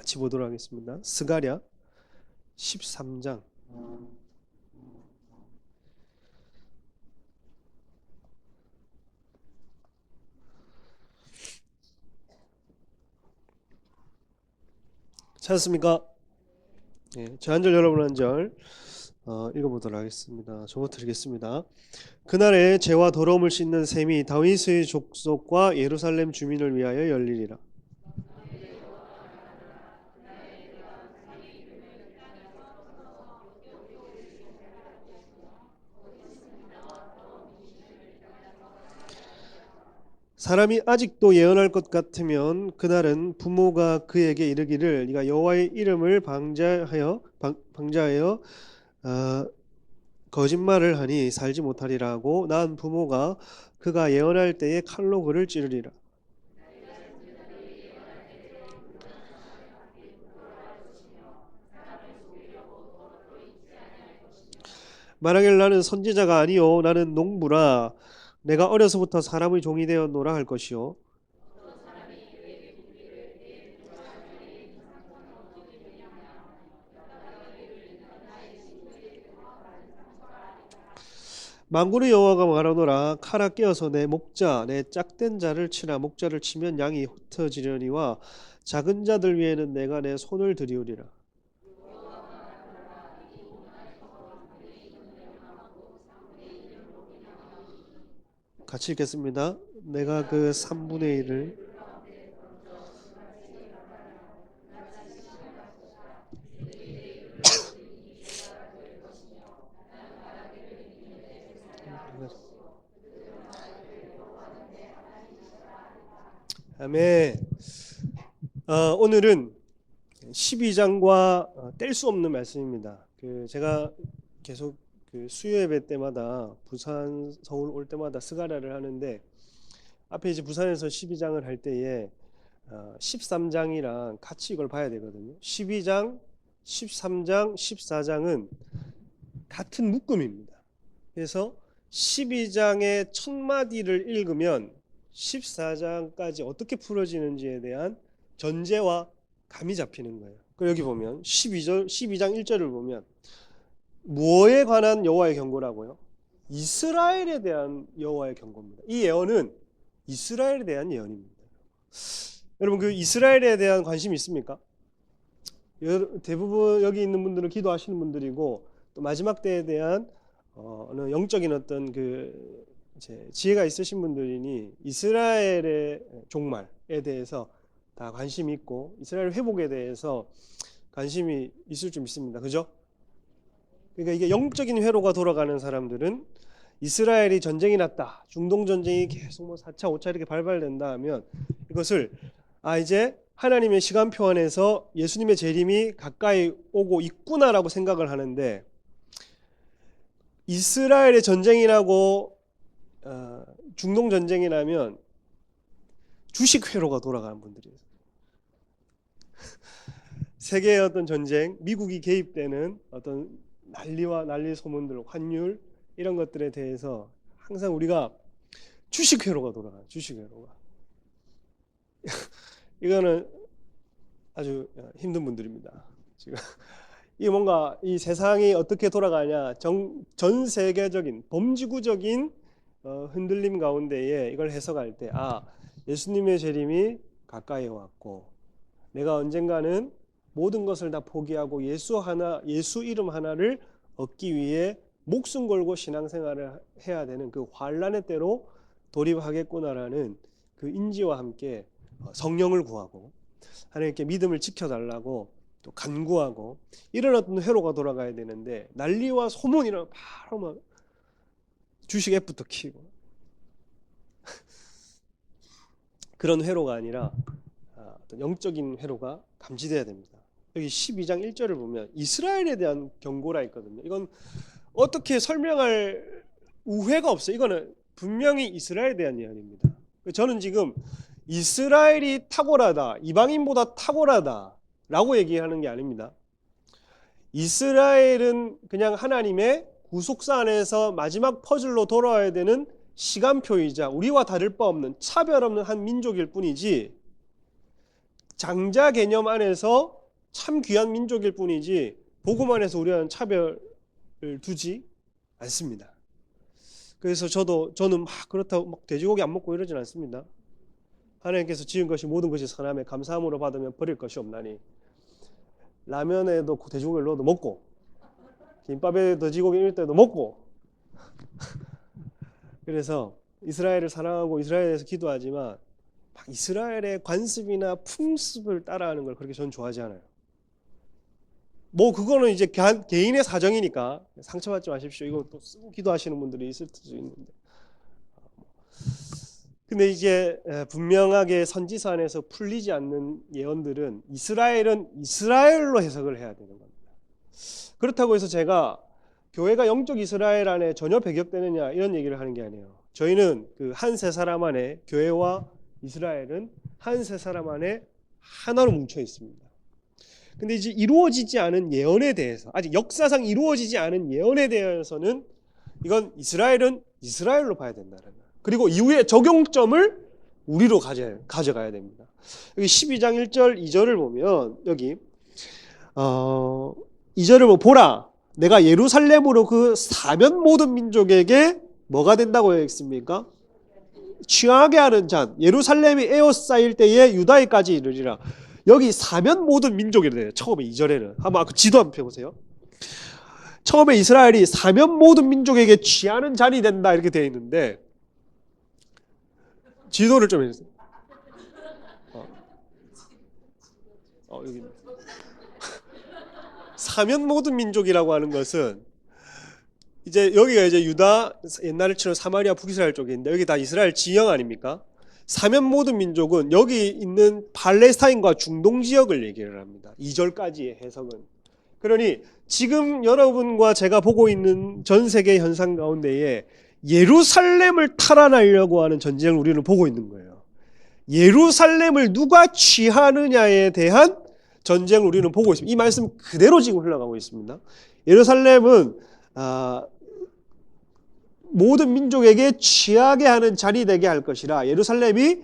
같이 보도록 하겠습니다. 스가랴 13장. 찾았습니까? 예, 저 한 절 여러분 한 절 읽어보도록 하겠습니다. 저부터 드리겠습니다. 그날에 죄와 더러움을 씻는 셈이 다윗의 족속과 예루살렘 주민을 위하여 열리리라. 사람이 아직도 예언할 것 같으면 그날은 부모가 그에게 이르기를 네가 여호와의 이름을 방자하여 거짓말을 하니 살지 못하리라고 난 부모가 그가 예언할 때에 칼로 그를 찌르리라. 만약에 나는 선지자가 아니요 나는 농부라 내가 어려서부터 사람의 종이 되었노라 할 것이요 만군의 여호와가 말하노라 칼아 깨어서 내 목자 내 짝된 자를 치라. 목자를 치면 양이 흩어지려니와 작은 자들 위에는 내가 내 손을 들이우리라. 같이 읽겠습니다. 내가 그 3분의 1을 아멘. 오늘은 12장과 뗄 수 없는 말씀입니다. 제가 계속 수요 예배 때마다 부산 서울 올 때마다 스가랴를 하는데 앞에 이제 부산에서 12장을 할 때에 13장이랑 같이 이걸 봐야 되거든요. 12장, 13장, 14장은 같은 묶음입니다. 그래서 12장의 첫 마디를 읽으면 14장까지 어떻게 풀어지는지에 대한 전제와 감이 잡히는 거예요. 여기 보면 12장 1절을 보면 무엇에 관한 여호와의 경고라고요? 이스라엘에 대한 여호와의 경고입니다. 이 예언은 이스라엘에 대한 예언입니다. 여러분 그 이스라엘에 대한 관심이 있습니까? 대부분 여기 있는 분들은 기도하시는 분들이고 또 마지막 때에 대한 어느 영적인 어떤 지혜가 있으신 분들이니 이스라엘의 종말에 대해서 다 관심이 있고 이스라엘 회복에 대해서 관심이 있을 줄 믿습니다. 그죠? 그러니까 이게 영적인 회로가 돌아가는 사람들은 이스라엘이 전쟁이 났다. 중동 전쟁이 계속 4차, 5차 이렇게 발발된다 하면 이것을 이제 하나님의 시간표 안에서 예수님의 재림이 가까이 오고 있구나라고 생각을 하는데 이스라엘의 전쟁이 나고 중동 전쟁이 나면 주식 회로가 돌아가는 분들이에요. 세계의 어떤 전쟁, 미국이 개입되는 어떤 난리 소문들, 환율 이런 것들에 대해서 항상 우리가 주식 회로가 돌아가요. 주식 회로가. 이거는 아주 힘든 분들입니다. 지금 이 뭔가 이 세상이 어떻게 돌아가냐, 전 세계적인 범지구적인 흔들림 가운데에 이걸 해석할 때 예수님의 재림이 가까이 왔고 내가 언젠가는 모든 것을 다 포기하고 예수 이름 하나를 얻기 위해 목숨 걸고 신앙생활을 해야 되는 그 환란의 때로 돌입하겠구나라는 그 인지와 함께 성령을 구하고 하나님께 믿음을 지켜달라고 또 간구하고 이런 어떤 회로가 돌아가야 되는데 난리와 소문이랑 바로 막 주식 앱부터 키고 그런 회로가 아니라 어떤 영적인 회로가 감지돼야 됩니다. 여기 12장 1절을 보면 이스라엘에 대한 경고라 있거든요. 이건 어떻게 설명할 우회가 없어요. 이거는 분명히 이스라엘에 대한 예언입니다. 저는 지금 이스라엘이 탁월하다, 이방인보다 탁월하다 라고 얘기하는 게 아닙니다. 이스라엘은 그냥 하나님의 구속사 안에서 마지막 퍼즐로 돌아와야 되는 시간표이자 우리와 다를 바 없는 차별 없는 한 민족일 뿐이지 장자 개념 안에서 참 귀한 민족일 뿐이지 보고만 해서 우리와는 차별을 두지 않습니다. 그래서 저는 막 그렇다고 막 돼지고기 안 먹고 이러진 않습니다. 하나님께서 지은 것이 모든 것이 선함에 감사함으로 받으면 버릴 것이 없나니 라면에도 돼지고기를 넣어도 먹고 김밥에 돼지고기 넣을 때도 먹고 그래서 이스라엘을 사랑하고 이스라엘에 대해서 기도하지만 막 이스라엘의 관습이나 풍습을 따라하는 걸 그렇게 저는 좋아하지 않아요. 뭐 그거는 이제 개인의 사정이니까 상처받지 마십시오. 이거 또 쓰고 기도하시는 분들이 있을 수도 있는데. 근데 이제 분명하게 선지서 안에서 풀리지 않는 예언들은 이스라엘은 이스라엘로 해석을 해야 되는 겁니다. 그렇다고 해서 제가 교회가 영적 이스라엘 안에 전혀 배격되느냐 이런 얘기를 하는 게 아니에요. 저희는 그 한 세 사람 안에 교회와 이스라엘은 한 세 사람 안에 하나로 뭉쳐 있습니다. 근데 이제 이루어지지 않은 예언에 대해서 아직 역사상 이루어지지 않은 예언에 대해서는 이건 이스라엘은 이스라엘로 봐야 된다는 거예요. 그리고 이후에 적용점을 우리로 가져가야 됩니다. 여기 12장 1절 2절을 보면 여기 2절을 보라 내가 예루살렘으로 그 사면 모든 민족에게 뭐가 된다고 했습니까? 취하게 하는 잔 예루살렘이 에워싸일 때에 유다에까지 이르리라. 여기 사면 모든 민족이래요. 처음에 2절에는 한번 그 지도 한번 펴보세요. 처음에 이스라엘이 사면 모든 민족에게 취하는 잔이 된다 이렇게 되어 있는데 지도를 좀 해주세요. 여기 사면 모든 민족이라고 하는 것은 이제 여기가 이제 유다 옛날처럼 사마리아 북이스라엘 쪽인데 여기 다 이스라엘 지형 아닙니까? 사면 모든 민족은 여기 있는 팔레스타인과 중동 지역을 얘기를 합니다. 2절까지의 해석은. 그러니 지금 여러분과 제가 보고 있는 전 세계 현상 가운데에 예루살렘을 탈환하려고 하는 전쟁을 우리는 보고 있는 거예요. 예루살렘을 누가 취하느냐에 대한 전쟁을 우리는 보고 있습니다. 이 말씀 그대로 지금 흘러가고 있습니다. 예루살렘은 모든 민족에게 취하게 하는 자리 되게 할 것이라 예루살렘이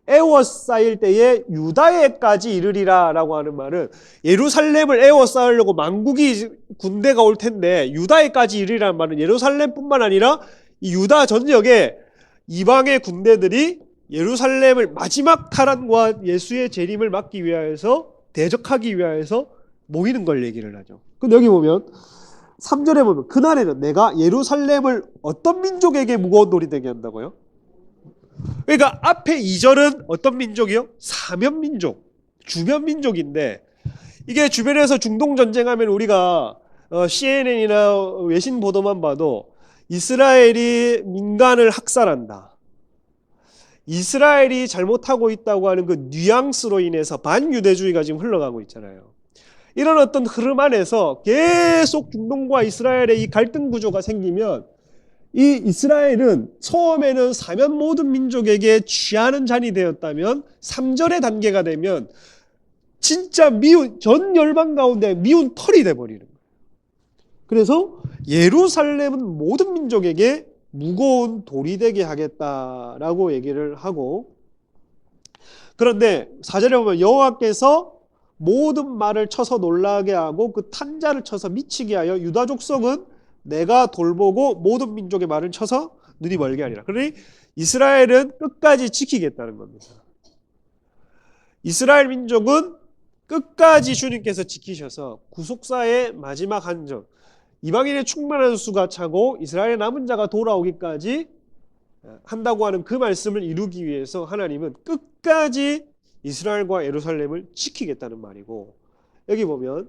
에워싸일 때에 유다에까지 이르리라 라고 하는 말은 예루살렘을 에워싸으려고 만국이 군대가 올 텐데 유다에까지 이르리라는 말은 예루살렘뿐만 아니라 이 유다 전역에 이방의 군대들이 예루살렘을 마지막 탈환과 예수의 재림을 막기 위하여서 대적하기 위하여서 모이는 걸 얘기를 하죠. 근데 여기 보면 3절에 보면 그날에는 내가 예루살렘을 어떤 민족에게 무거운 돌이 되게 한다고요? 그러니까 앞에 2절은 어떤 민족이요? 사면민족, 주변민족인데 이게 주변에서 중동전쟁하면 우리가 CNN이나 외신 보도만 봐도 이스라엘이 민간을 학살한다. 이스라엘이 잘못하고 있다고 하는 그 뉘앙스로 인해서 반유대주의가 지금 흘러가고 있잖아요. 이런 어떤 흐름 안에서 계속 중동과 이스라엘의 이 갈등 구조가 생기면 이 이스라엘은 처음에는 사면 모든 민족에게 취하는 잔이 되었다면 3절의 단계가 되면 진짜 미운 전 열방 가운데 미운 털이 돼버리는 거예요. 그래서 예루살렘은 모든 민족에게 무거운 돌이 되게 하겠다라고 얘기를 하고 그런데 4절에 보면 여호와께서 모든 말을 쳐서 놀라게 하고 그 탄자를 쳐서 미치게 하여 유다 족속은 내가 돌보고 모든 민족의 말을 쳐서 눈이 멀게 하리라. 그러니 이스라엘은 끝까지 지키겠다는 겁니다. 이스라엘 민족은 끝까지 주님께서 지키셔서 구속사의 마지막 한정 이방인의 충만한 수가 차고 이스라엘의 남은 자가 돌아오기까지 한다고 하는 그 말씀을 이루기 위해서 하나님은 끝까지 이스라엘과 예루살렘을 지키겠다는 말이고 여기 보면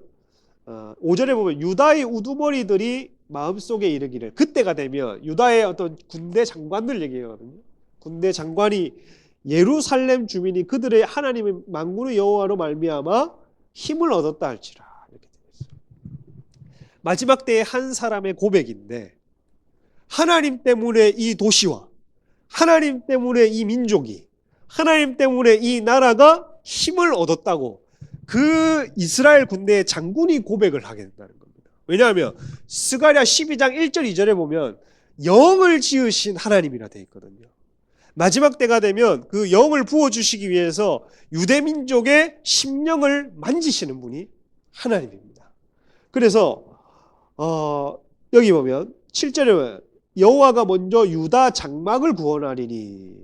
5절에 보면 유다의 우두머리들이 마음속에 이르기를 그때가 되면 유다의 어떤 군대 장관들 얘기하거든요. 군대 장관이 예루살렘 주민이 그들의 하나님의 만군의 여호와로 말미암아 힘을 얻었다 할지라 이렇게 되어 있어요. 마지막 때의 한 사람의 고백인데 하나님 때문에 이 도시와 하나님 때문에 이 민족이 하나님 때문에 이 나라가 힘을 얻었다고 그 이스라엘 군대의 장군이 고백을 하게 된다는 겁니다. 왜냐하면 스가랴 12장 1절 2절에 보면 영을 지으신 하나님이라 되어 있거든요. 마지막 때가 되면 그 영을 부어주시기 위해서 유대민족의 심령을 만지시는 분이 하나님입니다. 그래서 여기 보면 7절에 보면 여호와가 먼저 유다 장막을 구원하리니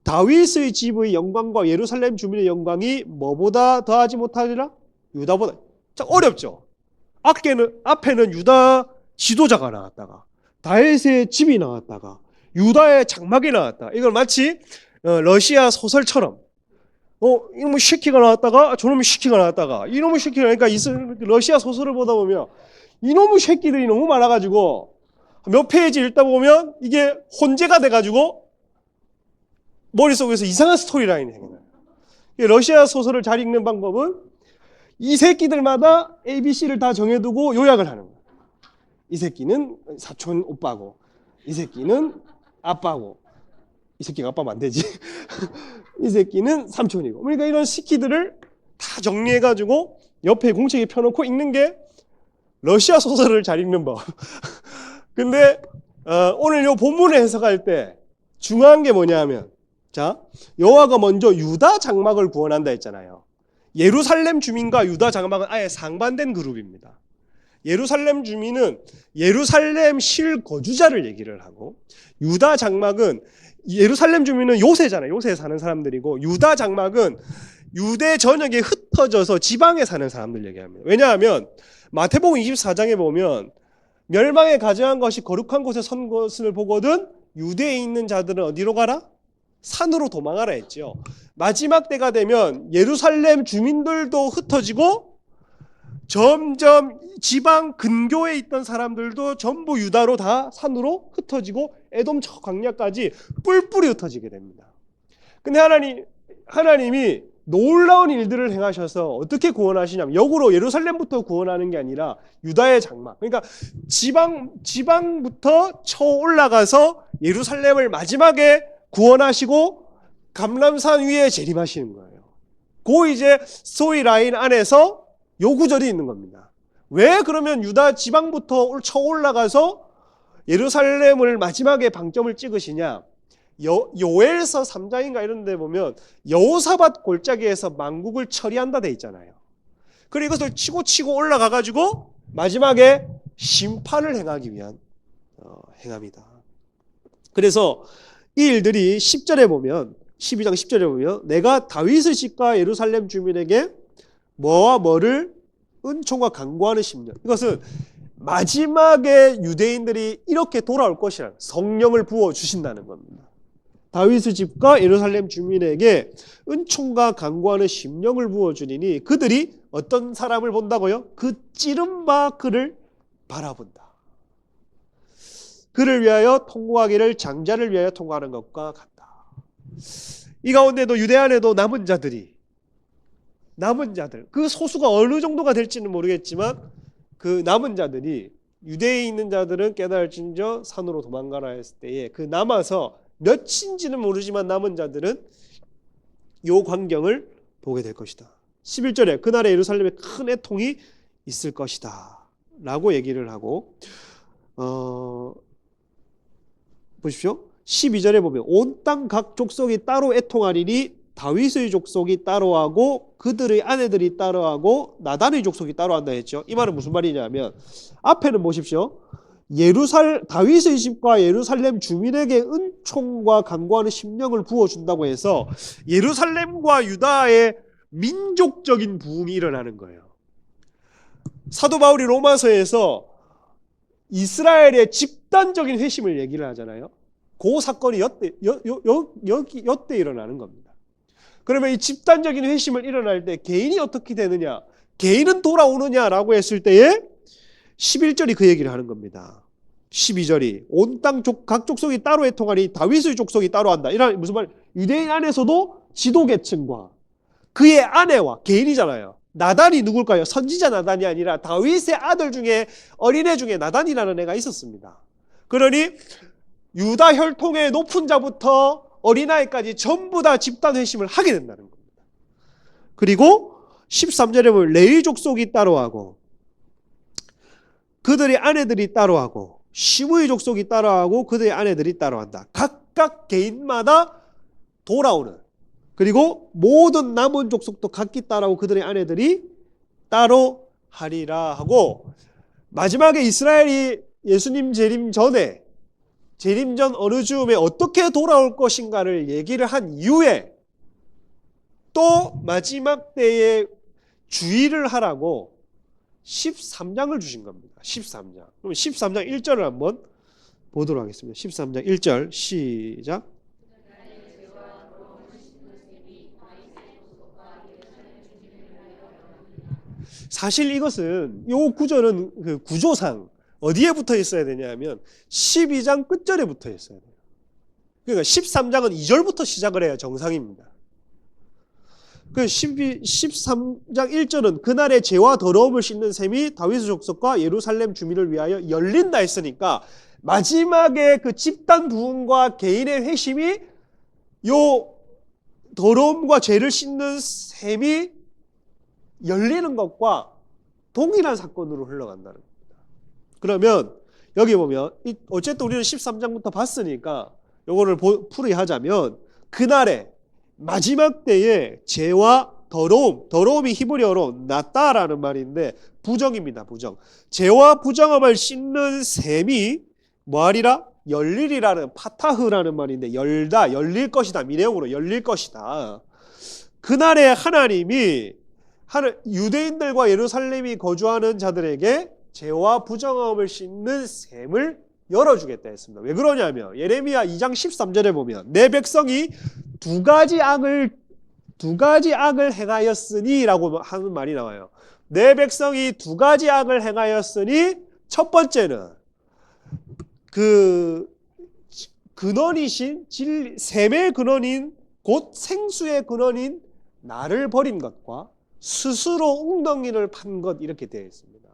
다윗의 집의 영광과 예루살렘 주민의 영광이 뭐보다 더하지 못하리라? 유다보다. 자, 어렵죠. 앞에는 유다 지도자가 나왔다가 다윗의 집이 나왔다가 유다의 장막이 나왔다. 이걸 마치 러시아 소설처럼 이놈의 쉐키가 나왔다가 저놈의 쉐키가 나왔다가 이놈의 쉐키가 나니까 러시아 소설을 보다 보면 이놈의 쉐키들이 너무 많아가지고 몇 페이지 읽다 보면 이게 혼재가 돼가지고 머릿속에서 이상한 스토리라인이 생겨나요. 러시아 소설을 잘 읽는 방법은 이 새끼들마다 ABC를 다 정해두고 요약을 하는 거예요. 이 새끼는 사촌 오빠고 이 새끼는 아빠고 이 새끼가 아빠면 안 되지. 이 새끼는 삼촌이고. 그러니까 이런 시키들을 다 정리해가지고 옆에 공책에 펴놓고 읽는 게 러시아 소설을 잘 읽는 법. 근데 오늘 이 본문을 해석할 때 중요한 게 뭐냐 하면 자, 여호와가 먼저 유다 장막을 구원한다 했잖아요. 예루살렘 주민과 유다 장막은 아예 상반된 그룹입니다. 예루살렘 주민은 예루살렘 실거주자를 얘기를 하고 유다 장막은 예루살렘 주민은 요새잖아요. 요새에 사는 사람들이고 유다 장막은 유대 전역에 흩어져서 지방에 사는 사람들 얘기합니다. 왜냐하면 마태복음 24장에 보면 멸망에 가증한 것이 거룩한 곳에 선 것을 보거든 유대에 있는 자들은 어디로 가라? 산으로 도망하라 했죠. 마지막 때가 되면 예루살렘 주민들도 흩어지고 점점 지방 근교에 있던 사람들도 전부 유다로 다 산으로 흩어지고 에돔 저 광야까지 뿔뿔이 흩어지게 됩니다. 근데 하나님이 놀라운 일들을 행하셔서 어떻게 구원하시냐면 역으로 예루살렘부터 구원하는 게 아니라 유다의 장막. 그러니까 지방부터 쳐 올라가서 예루살렘을 마지막에 구원하시고 감람산 위에 재림하시는 거예요. 그 이제 소위 라인 안에서 요 구절이 있는 겁니다. 왜 그러면 유다 지방부터 쳐 올라가서 예루살렘을 마지막에 방점을 찍으시냐? 요엘서 3장인가 이런 데 보면 여호사밧 골짜기에서 만국을 처리한다 돼 있잖아요. 그리고 이것을 치고 올라가가지고 마지막에 심판을 행하기 위한 행합니다. 그래서 이 일들이 10절에 보면 12장 10절에 보면 내가 다윗의 집과 예루살렘 주민에게 뭐와 뭐를 은총과 간구하는 심령. 이것은 마지막에 유대인들이 이렇게 돌아올 것이라는 성령을 부어주신다는 겁니다. 다윗의 집과 예루살렘 주민에게 은총과 간구하는 심령을 부어주리니 그들이 어떤 사람을 본다고요? 그 찌른 바 그를 바라본다. 그를 위하여 통곡하기를 장자를 위하여 통곡하는 것과 같다. 이 가운데도 유대 안에도 남은 자들 그 소수가 어느 정도가 될지는 모르겠지만 그 남은 자들이 유대에 있는 자들은 깨달을진저 산으로 도망가라 했을 때에 그 남아서 몇인지는 모르지만 남은 자들은 요 광경을 보게 될 것이다. 11절에 그날에 예루살렘에 큰 애통이 있을 것이다 라고 얘기를 하고 보십시오. 12절에 보면 온 땅 각 족속이 따로 애통하리니 다윗의 족속이 따로 하고 그들의 아내들이 따로 하고 나단의 족속이 따로 한다 했죠. 이 말은 무슨 말이냐면 앞에는 보십시오. 다윗의 집과 예루살렘 주민에게 은총과 간구하는 심령을 부어준다고 해서 예루살렘과 유다의 민족적인 부흥이 일어나는 거예요. 사도 바울이 로마서에서 이스라엘의 집단적인 회심을 얘기를 하잖아요. 그 사건이 여때 일어나는 겁니다. 그러면 이 집단적인 회심을 일어날 때 개인이 어떻게 되느냐? 개인은 돌아오느냐라고 했을 때에 11절이 그 얘기를 하는 겁니다. 12절이 온 땅 각 족속이 따로 애통하니 다윗의 족속이 따로 한다. 이런 무슨 말? 유대인 안에서도 지도계층과 그의 아내와 개인이잖아요. 나단이 누굴까요? 선지자 나단이 아니라 다윗의 아들 중에 어린애 중에 나단이라는 애가 있었습니다. 그러니 유다 혈통의 높은 자부터 어린아이까지 전부 다 집단 회심을 하게 된다는 겁니다. 그리고 13절에 보면 레위 족속이 따로하고 그들의 아내들이 따로하고 시므의 족속이 따로하고 그들의 아내들이 따로한다. 각각 개인마다 돌아오는 그리고 모든 남은 족속도 각기 따라오고 그들의 아내들이 따로 하리라 하고, 마지막에 이스라엘이 예수님 재림 전에, 재림 전 어느 즈음에 어떻게 돌아올 것인가를 얘기를 한 이후에 또 마지막 때에 주의를 하라고 13장을 주신 겁니다. 13장. 그럼 13장 1절을 한번 보도록 하겠습니다. 13장 1절 시작. 사실 이것은, 이 구절은 그 구조상 어디에 붙어 있어야 되냐면 12장 끝절에 붙어 있어야 돼요. 그러니까 13장은 2절부터 시작을 해야 정상입니다. 그 13장 1절은 그날의 죄와 더러움을 씻는 셈이 다윗의 족속과 예루살렘 주민을 위하여 열린다 했으니까, 마지막에 그 집단 부흥과 개인의 회심이 요 더러움과 죄를 씻는 셈이 열리는 것과 동일한 사건으로 흘러간다는 겁니다. 그러면 여기 보면 어쨌든 우리는 13장부터 봤으니까 요거를 풀이하자면, 그날에 마지막 때에 죄와 더러움이 히브리어로 나따라는 말인데 부정입니다. 부정. 죄와 부정함을 씻는 셈이 뭐하리라? 열리리라는, 파타흐라는 말인데, 열다, 열릴 것이다, 미래형으로 열릴 것이다. 그날에 하나님이 유대인들과 예루살렘이 거주하는 자들에게 죄와 부정함을 씻는 셈을 열어주겠다 했습니다. 왜 그러냐면 예레미야 2장 13절에 보면 내 백성이 두 가지 악을 행하였으니 라고 하는 말이 나와요. 내 백성이 두 가지 악을 행하였으니, 첫 번째는 그 근원이신 셈의 근원인, 곧 생수의 근원인 나를 버린 것과 스스로 웅덩이를 판 것, 이렇게 되어 있습니다.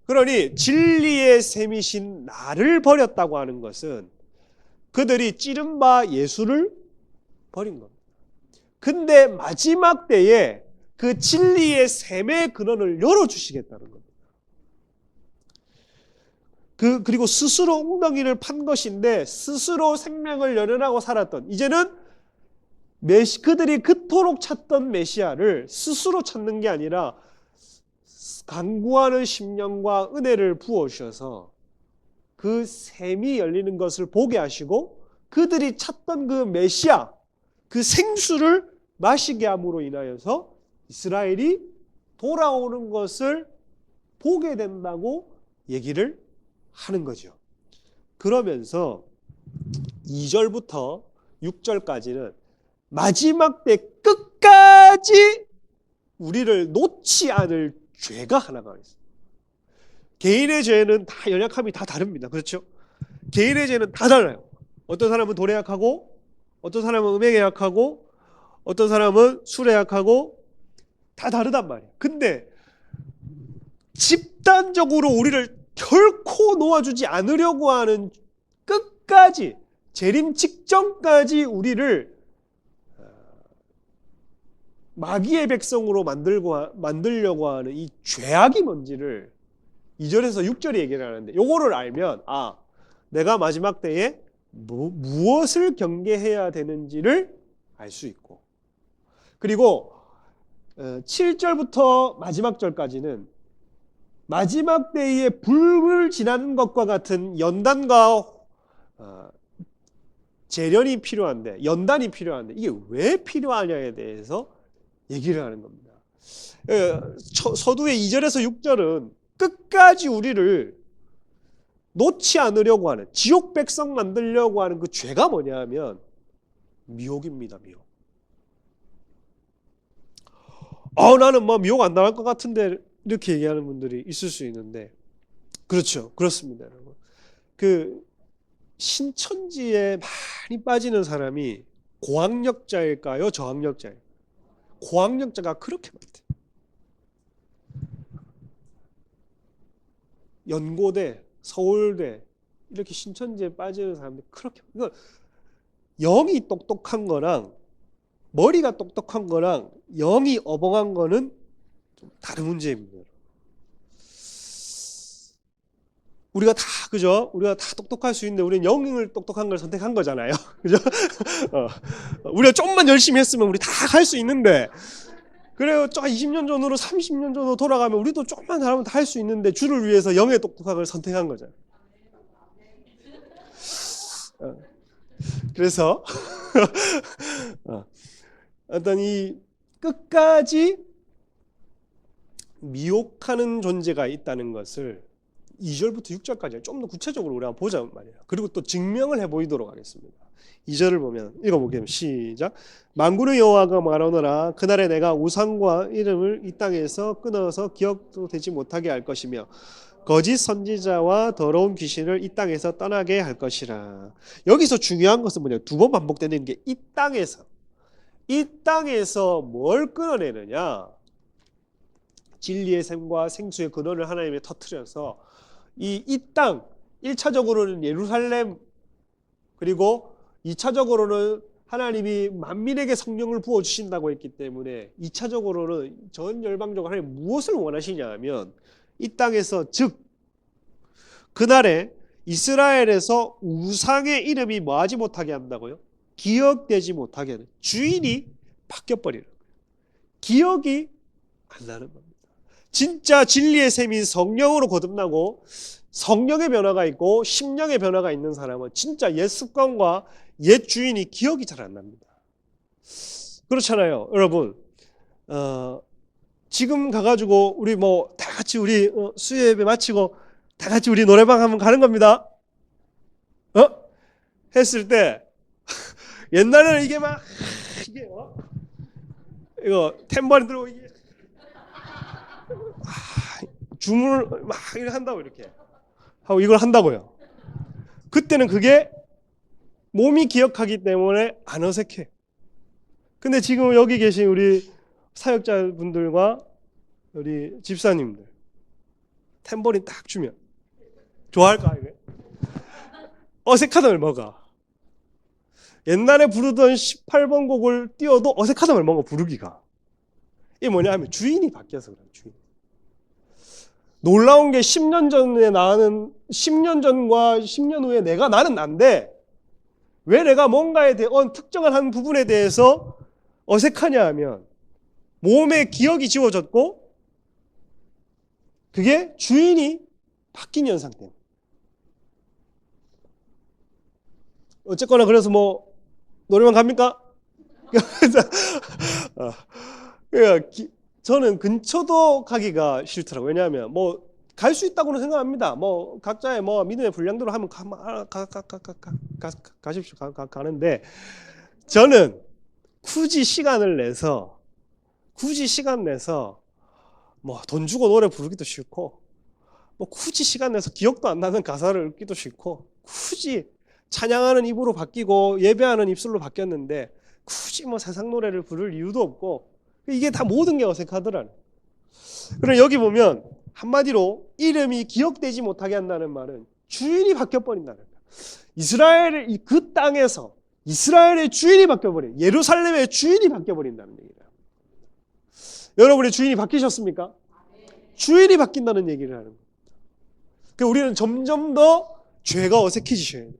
그러니 진리의 셈이신 나를 버렸다고 하는 것은 그들이 찌른 바 예수를 버린 겁니다. 근데 마지막 때에 그 진리의 셈의 근원을 열어주시겠다는 겁니다. 그리고 스스로 웅덩이를 판 것인데, 스스로 생명을 연연하고 살았던, 이제는 그들이 그토록 찾던 메시아를 스스로 찾는 게 아니라 간구하는 심령과 은혜를 부어주셔서 그 셈이 열리는 것을 보게 하시고, 그들이 찾던 그 메시아, 그 생수를 마시게 함으로 인하여서 이스라엘이 돌아오는 것을 보게 된다고 얘기를 하는 거죠. 그러면서 2절부터 6절까지는 마지막 때 끝까지 우리를 놓지 않을 죄가 하나가 있습니다. 개인의 죄는 다 연약함이 다 다릅니다. 그렇죠? 개인의 죄는 다 달라요. 어떤 사람은 돌에 약하고, 어떤 사람은 음행에 약하고, 어떤 사람은 술에 약하고, 다 다르단 말이에요. 근데 집단적으로 우리를 결코 놓아주지 않으려고 하는, 끝까지 재림 직전까지 우리를 마귀의 백성으로 만들려고 하는 이 죄악이 뭔지를 2절에서 6절이 얘기를 하는데, 요거를 알면 내가 마지막 때에 무엇을 경계해야 되는지를 알 수 있고, 그리고 7절부터 마지막 절까지는 마지막 때에 불을 지나는 것과 같은 연단과 재련이 필요한데, 연단이 필요한데 이게 왜 필요하냐에 대해서 얘기를 하는 겁니다. 서두의 2절에서 6절은 끝까지 우리를 놓지 않으려고 하는, 지옥 백성 만들려고 하는 그 죄가 뭐냐 하면 미혹입니다. 미혹. 나는 미혹 안 당할 것 같은데, 이렇게 얘기하는 분들이 있을 수 있는데, 그렇죠. 그렇습니다, 여러분. 그 신천지에 많이 빠지는 사람이 고학력자일까요? 저학력자일까요? 고학력자가 그렇게 많대요. 연고대, 서울대, 이렇게 신천지에 빠지는 사람들이 그렇게, 그러니까 영이 똑똑한 거랑 머리가 똑똑한 거랑 영이 어벙한 거는 좀 다른 문제입니다. 우리가 다, 그죠? 우리가 다 똑똑할 수 있는데 우리는 영을 똑똑한 걸 선택한 거잖아요. 그죠? 우리가 좀만 열심히 했으면 우리 다 할 수 있는데, 그래요. 저 20년 전으로 30년 전으로 돌아가면 우리도 조금만 잘하면 다 할 수 있는데 주를 위해서 영의 똑똑함을 선택한 거잖아요. 그래서 어떤 이 끝까지 미혹하는 존재가 있다는 것을 2절부터 6절까지 좀 더 구체적으로 우리가 보자 말이에요. 그리고 또 증명을 해보이도록 하겠습니다. 2절을 보면 읽어보겠습니다. 시작. 만군의 여호와가 말하노라 그날에 내가 우상과 이름을 이 땅에서 끊어서 기억도 되지 못하게 할 것이며 거짓 선지자와 더러운 귀신을 이 땅에서 떠나게 할 것이라. 여기서 중요한 것은 뭐냐? 두 번 반복되는 게 이 땅에서 뭘 끊어내느냐? 진리의 샘과 생수의 근원을 하나님이 터뜨려서 이 땅 1차적으로는 예루살렘, 그리고 2차적으로는 하나님이 만민에게 성령을 부어주신다고 했기 때문에 2차적으로는 전 열방적으로 하나님 무엇을 원하시냐 하면 이 땅에서, 즉 그날에 이스라엘에서 우상의 이름이 뭐하지 못하게 한다고요? 기억되지 못하게 하는, 주인이 바뀌어버리는 거예요. 기억이 안 나는 겁니다. 진짜 진리의 샘인 성령으로 거듭나고 성령의 변화가 있고 심령의 변화가 있는 사람은 진짜 옛 습관과 옛 주인이 기억이 잘 안 납니다. 그렇잖아요, 여러분. 지금 가가지고 우리 뭐 다 같이 우리 수요 예배 마치고 다 같이 우리 노래방 한번 가는 겁니다. 했을 때 옛날에는 이게 막 이게 이거 탬버린 들고 이게 주문을 막 이렇게 한다고, 이렇게 하고 이걸 한다고요. 그때는 그게 몸이 기억하기 때문에 안 어색해. 근데 지금 여기 계신 우리 사역자분들과 우리 집사님들 탬버린 딱 주면 좋아할까? 이게 어색하다 얼마가. 옛날에 부르던 18번 곡을 띄워도 어색하다 얼마가 부르기가. 이게 뭐냐 하면 주인이 바뀌어서 그래요. 주인. 놀라운 게 10년 전에 나는 10년 전과 10년 후에 나는 난데 왜 내가 뭔가에 대해 특정한 한 부분에 대해서 어색하냐 하면 몸에 기억이 지워졌고 그게 주인이 바뀐 현상 때문에. 어쨌거나 그래서 뭐 노래방 갑니까? 저는 근처도 가기가 싫더라고요. 왜냐하면 뭐 갈 수 있다고는 생각합니다. 뭐 각자의 뭐 믿음의 분량대로 하면 가십시오. 가는데 저는 굳이 시간 내서 뭐 돈 주고 노래 부르기도 싫고, 뭐 굳이 시간 내서 기억도 안 나는 가사를 읽기도 싫고, 굳이 찬양하는 입으로 바뀌고 예배하는 입술로 바뀌었는데 굳이 뭐 세상 노래를 부를 이유도 없고, 이게 다 모든 게 어색하더라고요. 그럼 여기 보면 한마디로 이름이 기억되지 못하게 한다는 말은 주인이 바뀌어버린다는 거예요. 이스라엘의 그 땅에서 이스라엘의 주인이 바뀌어버려요. 예루살렘의 주인이 바뀌어버린다는 얘기예요. 여러분의 주인이 바뀌셨습니까? 주인이 바뀐다는 얘기를 하는 거예요. 그러니까 우리는 점점 더 죄가 어색해지셔야 돼요.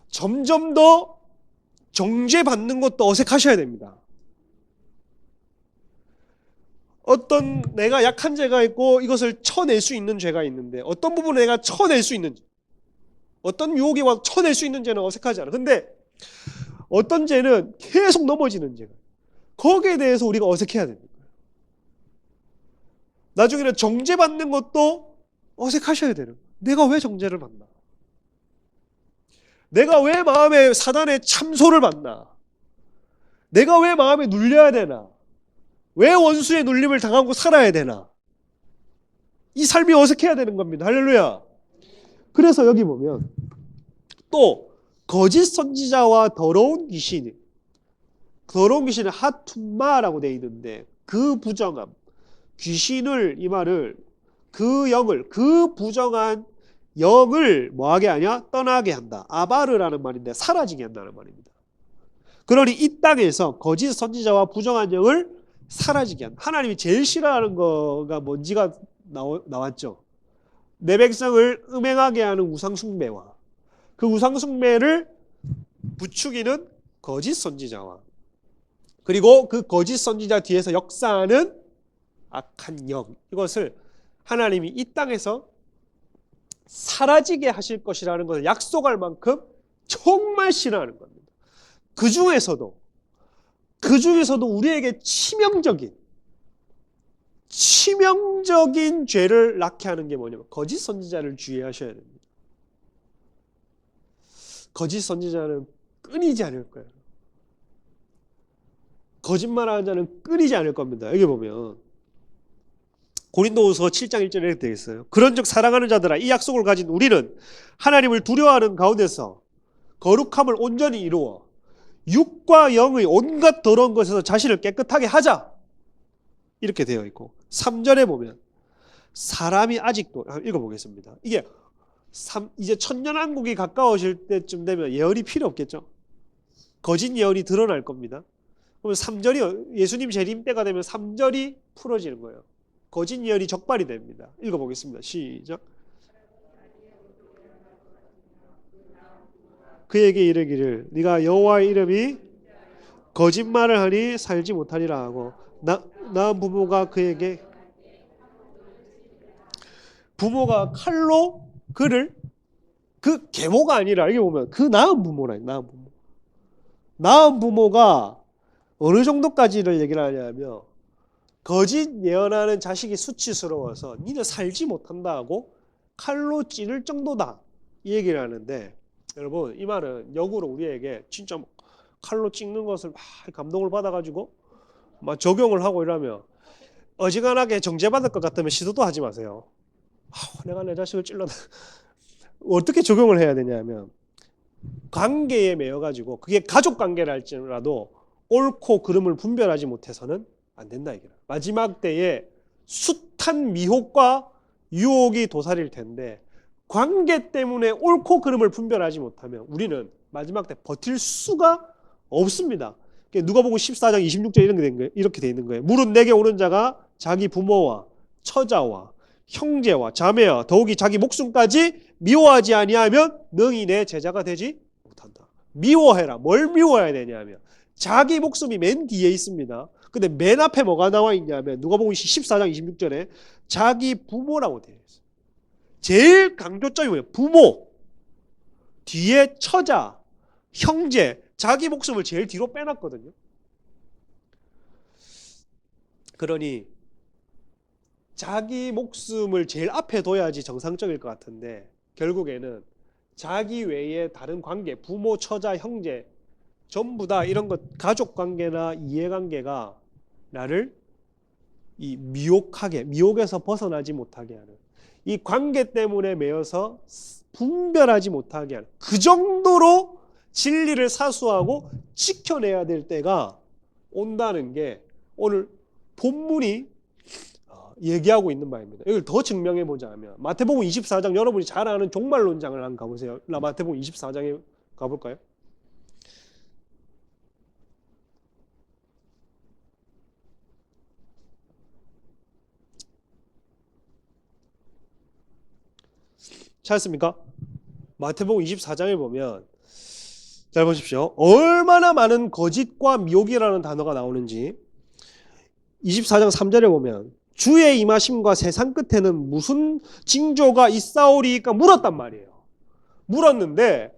점점 더 정죄받는 것도 어색하셔야 됩니다. 어떤 내가 약한 죄가 있고 이것을 쳐낼 수 있는 죄가 있는데 어떤 부분을 내가 쳐낼 수 있는지, 어떤 유혹이 와서 쳐낼 수 있는 죄는 어색하지 않아. 근데 어떤 죄는 계속 넘어지는 죄가, 거기에 대해서 우리가 어색해야 되는 거예요. 나중에는 정죄받는 것도 어색하셔야 되는 거예요. 내가 왜 정죄를 받나? 내가 왜 마음에 사단의 참소를 받나? 내가 왜 마음에 눌려야 되나? 왜 원수의 눌림을 당하고 살아야 되나? 이 삶이 어색해야 되는 겁니다. 할렐루야. 그래서 여기 보면 또 거짓 선지자와 더러운 귀신은 하툼마라고 되어 있는데, 그 부정함, 귀신을, 이 말을, 그 영을, 그 부정한 영을 뭐하게 하냐? 떠나게 한다. 아바르라는 말인데 사라지게 한다는 말입니다. 그러니 이 땅에서 거짓 선지자와 부정한 영을 사라지게 한다. 하나님이 제일 싫어하는 거가 뭔지가 나왔죠. 내 백성을 음행하게 하는 우상숭배와 그 우상숭배를 부추기는 거짓 선지자와 그리고 그 거짓 선지자 뒤에서 역사하는 악한 영, 이것을 하나님이 이 땅에서 사라지게 하실 것이라는 것을 약속할 만큼 정말 싫어하는 겁니다. 그 중에서도 우리에게 치명적인 죄를 낳게 하는 게 뭐냐면 거짓 선지자를 주의하셔야 됩니다. 거짓 선지자는 끊이지 않을 거예요. 거짓말하는 자는 끊이지 않을 겁니다. 여기 보면 고린도후서 7장 1절에 이렇게 되어 있어요. 그런즉 사랑하는 자들아, 이 약속을 가진 우리는 하나님을 두려워하는 가운데서 거룩함을 온전히 이루어 육과 영의 온갖 더러운 것에서 자신을 깨끗하게 하자, 이렇게 되어 있고, 3절에 보면 사람이 아직도, 읽어보겠습니다. 이게 이제 천년왕국이 가까워질 때쯤 되면 예언이 필요 없겠죠. 거짓 예언이 드러날 겁니다. 그러면 3절이 예수님 재림 때가 되면 3절이 풀어지는 거예요. 거짓 예언이 적발이 됩니다. 읽어보겠습니다. 시작. 그에게 이르기를 네가 여호와의 이름이 거짓말을 하니 살지 못하리라 하고, 낳은 부모가 그에게, 부모가 칼로 그를, 그 계모가 아니라 여기 보면 그 낳은 부모라. 낳은 부모가 어느 정도까지를 얘기를 하냐면 거짓 예언하는 자식이 수치스러워서 니는 살지 못한다 하고 칼로 찌를 정도다, 이 얘기를 하는데, 여러분 이 말은 역으로 우리에게 진짜 칼로 찍는 것을 막 감동을 받아가지고 막 적용을 하고 이러면 어지간하게 정죄받을 것 같으면 시도도 하지 마세요. 내가 내 자식을 찔러다 어떻게 적용을 해야 되냐면, 관계에 매여가지고 그게 가족 관계라 할지라도 옳고 그름을 분별하지 못해서는 안 된다 이게. 마지막 때에 숱한 미혹과 유혹이 도사릴 텐데 관계 때문에 옳고 그름을 분별하지 못하면 우리는 마지막 때 버틸 수가 없습니다. 누가복음 14장 26절 이렇게 돼 있는 거예요. 무릇 내게 오는 자가 자기 부모와 처자와 형제와 자매와 더욱이 자기 목숨까지 미워하지 아니하면 능히 내 제자가 되지 못한다. 미워해라. 뭘 미워해야 되냐면 자기 목숨이 맨 뒤에 있습니다. 근데 맨 앞에 뭐가 나와 있냐면 누가복음 14장 26절에 자기 부모라고 되어 있어요. 제일 강조점이 뭐예요? 부모, 뒤에 처자, 형제, 자기 목숨을 제일 뒤로 빼놨거든요. 그러니 자기 목숨을 제일 앞에 둬야지 정상적일 것 같은데 결국에는 자기 외에 다른 관계, 부모, 처자, 형제 전부 다 이런 것, 가족 관계나 이해관계가 나를 이 미혹에서 벗어나지 못하게 하는, 이 관계 때문에 매여서 분별하지 못하게 하는, 그 정도로 진리를 사수하고 지켜내야 될 때가 온다는 게 오늘 본문이 얘기하고 있는 바입니다. 이걸 더 증명해 보자면 마태복음 24장, 여러분이 잘 아는 종말론장을 한번 가보세요. 마태복음 24장에 가볼까요? 찾았습니까? 마태복음 24장에 보면 잘 보십시오. 얼마나 많은 거짓과 미혹이라는 단어가 나오는지 24장 3절에 보면 주의 임하심과 세상 끝에는 무슨 징조가 있사오리까 물었단 말이에요. 물었는데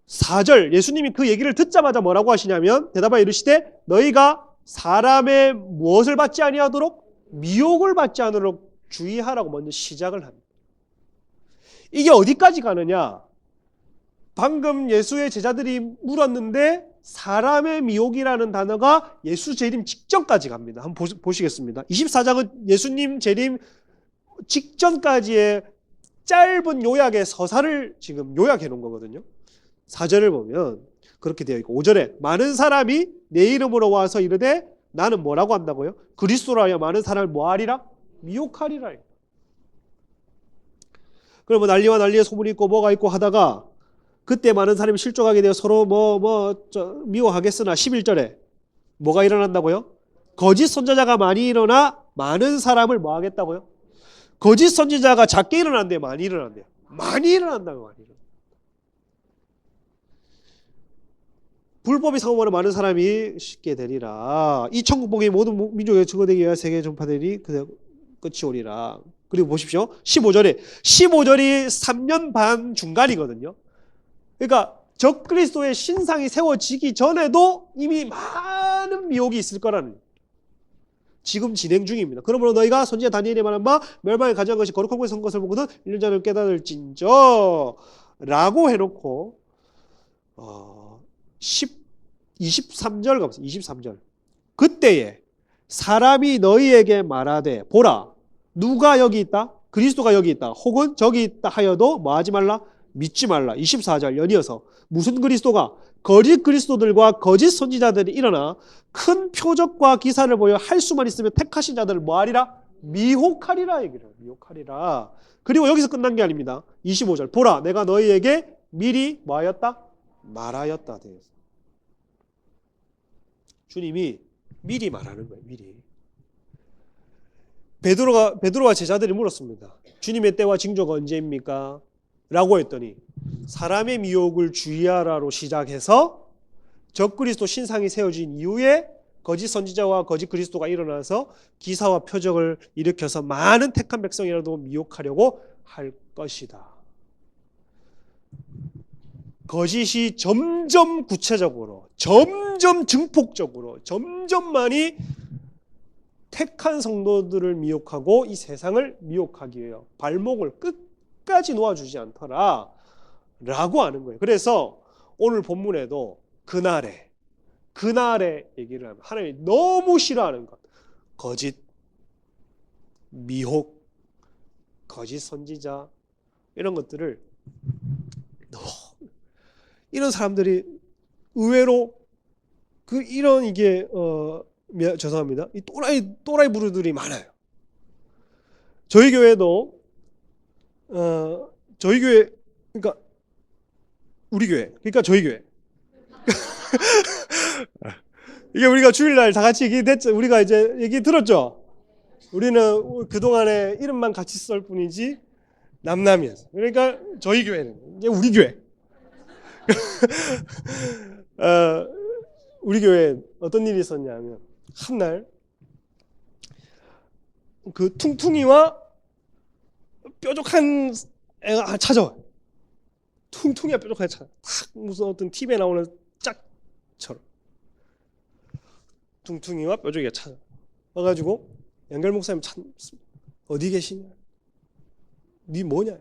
4절 예수님이 그 얘기를 듣자마자 뭐라고 하시냐면 대답하여 이르시되 너희가 사람의 무엇을 받지 아니하도록 미혹을 받지 않도록 주의하라고 먼저 시작을 합니다. 이게 어디까지 가느냐? 방금 예수의 제자들이 물었는데 사람의 미혹이라는 단어가 예수 재림 직전까지 갑니다. 한번 보시겠습니다. 24장은 예수님 재림 직전까지의 짧은 요약의 서사를 지금 요약해 놓은 거거든요. 4절을 보면 그렇게 되어 있고 5절에 많은 사람이 내 이름으로 와서 이르되 나는 뭐라고 한다고요? 그리스도라 하여 많은 사람을 뭐하리라? 미혹하리라. 그러면 난리와 난리의 소문이 있고 뭐가 있고 하다가 그때 많은 사람이 실족하게 되어 서로 미워하겠으나 11절에 뭐가 일어난다고요? 거짓 선지자가 많이 일어나 많은 사람을 뭐 하겠다고요? 거짓 선지자가 작게 일어난대요? 많이 일어난대요? 많이 일어난다고. 많이 일어난다. 불법이 상호하는 많은 사람이 쉽게 되리라. 이 천국복이 모든 민족에 증거되기 위하여 세계에 전파되리 끝이 오리라. 그리고 보십시오. 15절이 3년 반 중간이거든요. 그러니까 적그리스도의 신상이 세워지기 전에도 이미 많은 미혹이 있을 거라는, 지금 진행 중입니다. 그러므로 너희가 선지자 다니엘이 말한 바 멸망에 가져간 것이 거룩한 곳에 선 것을 보거든 읽는 자를 깨달을진저 라고 해놓고 23절 가보세요. 23절. 그때에 사람이 너희에게 말하되 보라 누가 여기 있다? 그리스도가 여기 있다. 혹은 저기 있다 하여도 뭐 하지 말라? 믿지 말라. 24절 연이어서 무슨 그리스도가? 거짓 그리스도들과 거짓 선지자들이 일어나 큰 표적과 기사를 보여 할 수만 있으면 택하신 자들을 뭐 하리라? 미혹하리라 얘기를 해요. 미혹하리라. 그리고 여기서 끝난 게 아닙니다. 25절 보라 내가 너희에게 미리 뭐 하였다? 말하였다. 주님이 미리 말하는 거예요. 미리. 베드로와 제자들이 물었습니다. 주님의 때와 징조가 언제입니까? 라고 했더니 사람의 미혹을 주의하라로 시작해서 적그리스도 신상이 세워진 이후에 거짓 선지자와 거짓 그리스도가 일어나서 기사와 표적을 일으켜서 많은 택한 백성이라도 미혹하려고 할 것이다. 거짓이 점점 구체적으로, 점점 증폭적으로, 점점 많이 택한 성도들을 미혹하고 이 세상을 미혹하기 위해 발목을 끝까지 놓아주지 않더라 라고 하는 거예요. 그래서 오늘 본문에도 그날에 얘기를 하면 하나님이 너무 싫어하는 것, 거짓, 미혹, 거짓 선지자 이런 것들을 이런 사람들이 의외로 이런 이게 죄송합니다. 이 또라이 부르들이 많아요. 저희 교회도 저희 교회 그러니까 우리 교회 그러니까 저희 교회 이게 우리가 주일날 다 같이 얘기됐죠. 우리가 이제 얘기 들었죠. 우리는 그동안에 이름만 같이 쓸 뿐이지 남남이었어. 그러니까 저희 교회는 이제 우리 교회. 우리 교회에 어떤 일이 있었냐면 한날 그 퉁퉁이와 뾰족한 애가 찾아와요. 퉁퉁이와 뾰족한 애가 찾아와요. 탁 무슨 어떤 TV에 나오는 짝처럼 퉁퉁이와 뾰족이가 찾아와가지고 양결 목사님 찾습니다. 어디 계시냐? 네 뭐냐?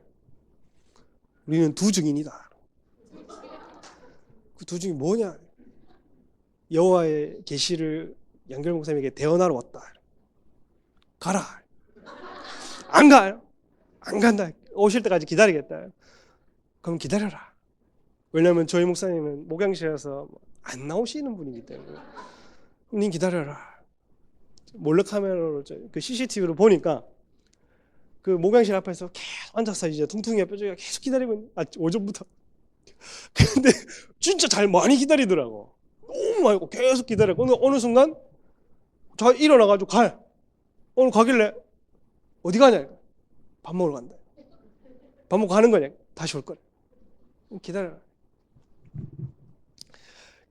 우리는 두 증인이다. 그 두 증인 뭐냐? 여호와의 계시를 양결 목사님에게 대언하러 왔다. 가라. 안 가요. 안 간다. 오실 때까지 기다리겠다. 그럼 기다려라. 왜냐하면 저희 목사님은 목양실에서 안 나오시는 분이기 때문에. 그럼 님 기다려라. 몰래카메라로 그 CCTV로 보니까 그 목양실 앞에서 계속 앉아서 이제 퉁퉁이가 뾰족이가 계속 기다리고 있는, 오전부터. 근데 진짜 잘 많이 기다리더라고. 너무 많이 계속 기다렸고 어느 순간 저 일어나가지고 가요. 오늘 가길래 어디 가냐? 밥 먹으러 간다. 밥 먹고 가는 거냐? 다시 올 거래. 기다려라.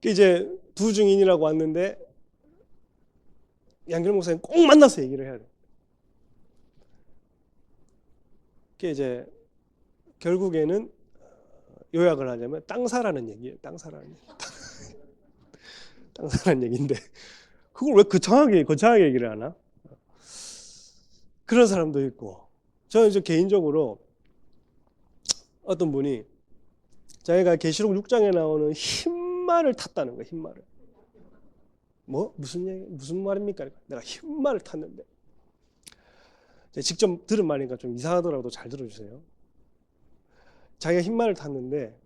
이제 두 증인이라고 왔는데 양길 목사님 꼭 만나서 얘기를 해야 돼. 이제 결국에는 요약을 하자면 땅 사라는 얘기예요. 땅 사라는 얘기. 땅 사라는 얘기인데 그걸 왜 거창하게 얘기를 하나? 그런 사람도 있고, 저는 이제 개인적으로 어떤 분이 자기가 계시록 6장에 나오는 흰말을 탔다는 거예요. 흰말을. 뭐 무슨 말입니까? 내가 흰말을 탔는데, 직접 들은 말이니까 좀 이상하더라도 잘 들어주세요. 자기가 흰말을 탔는데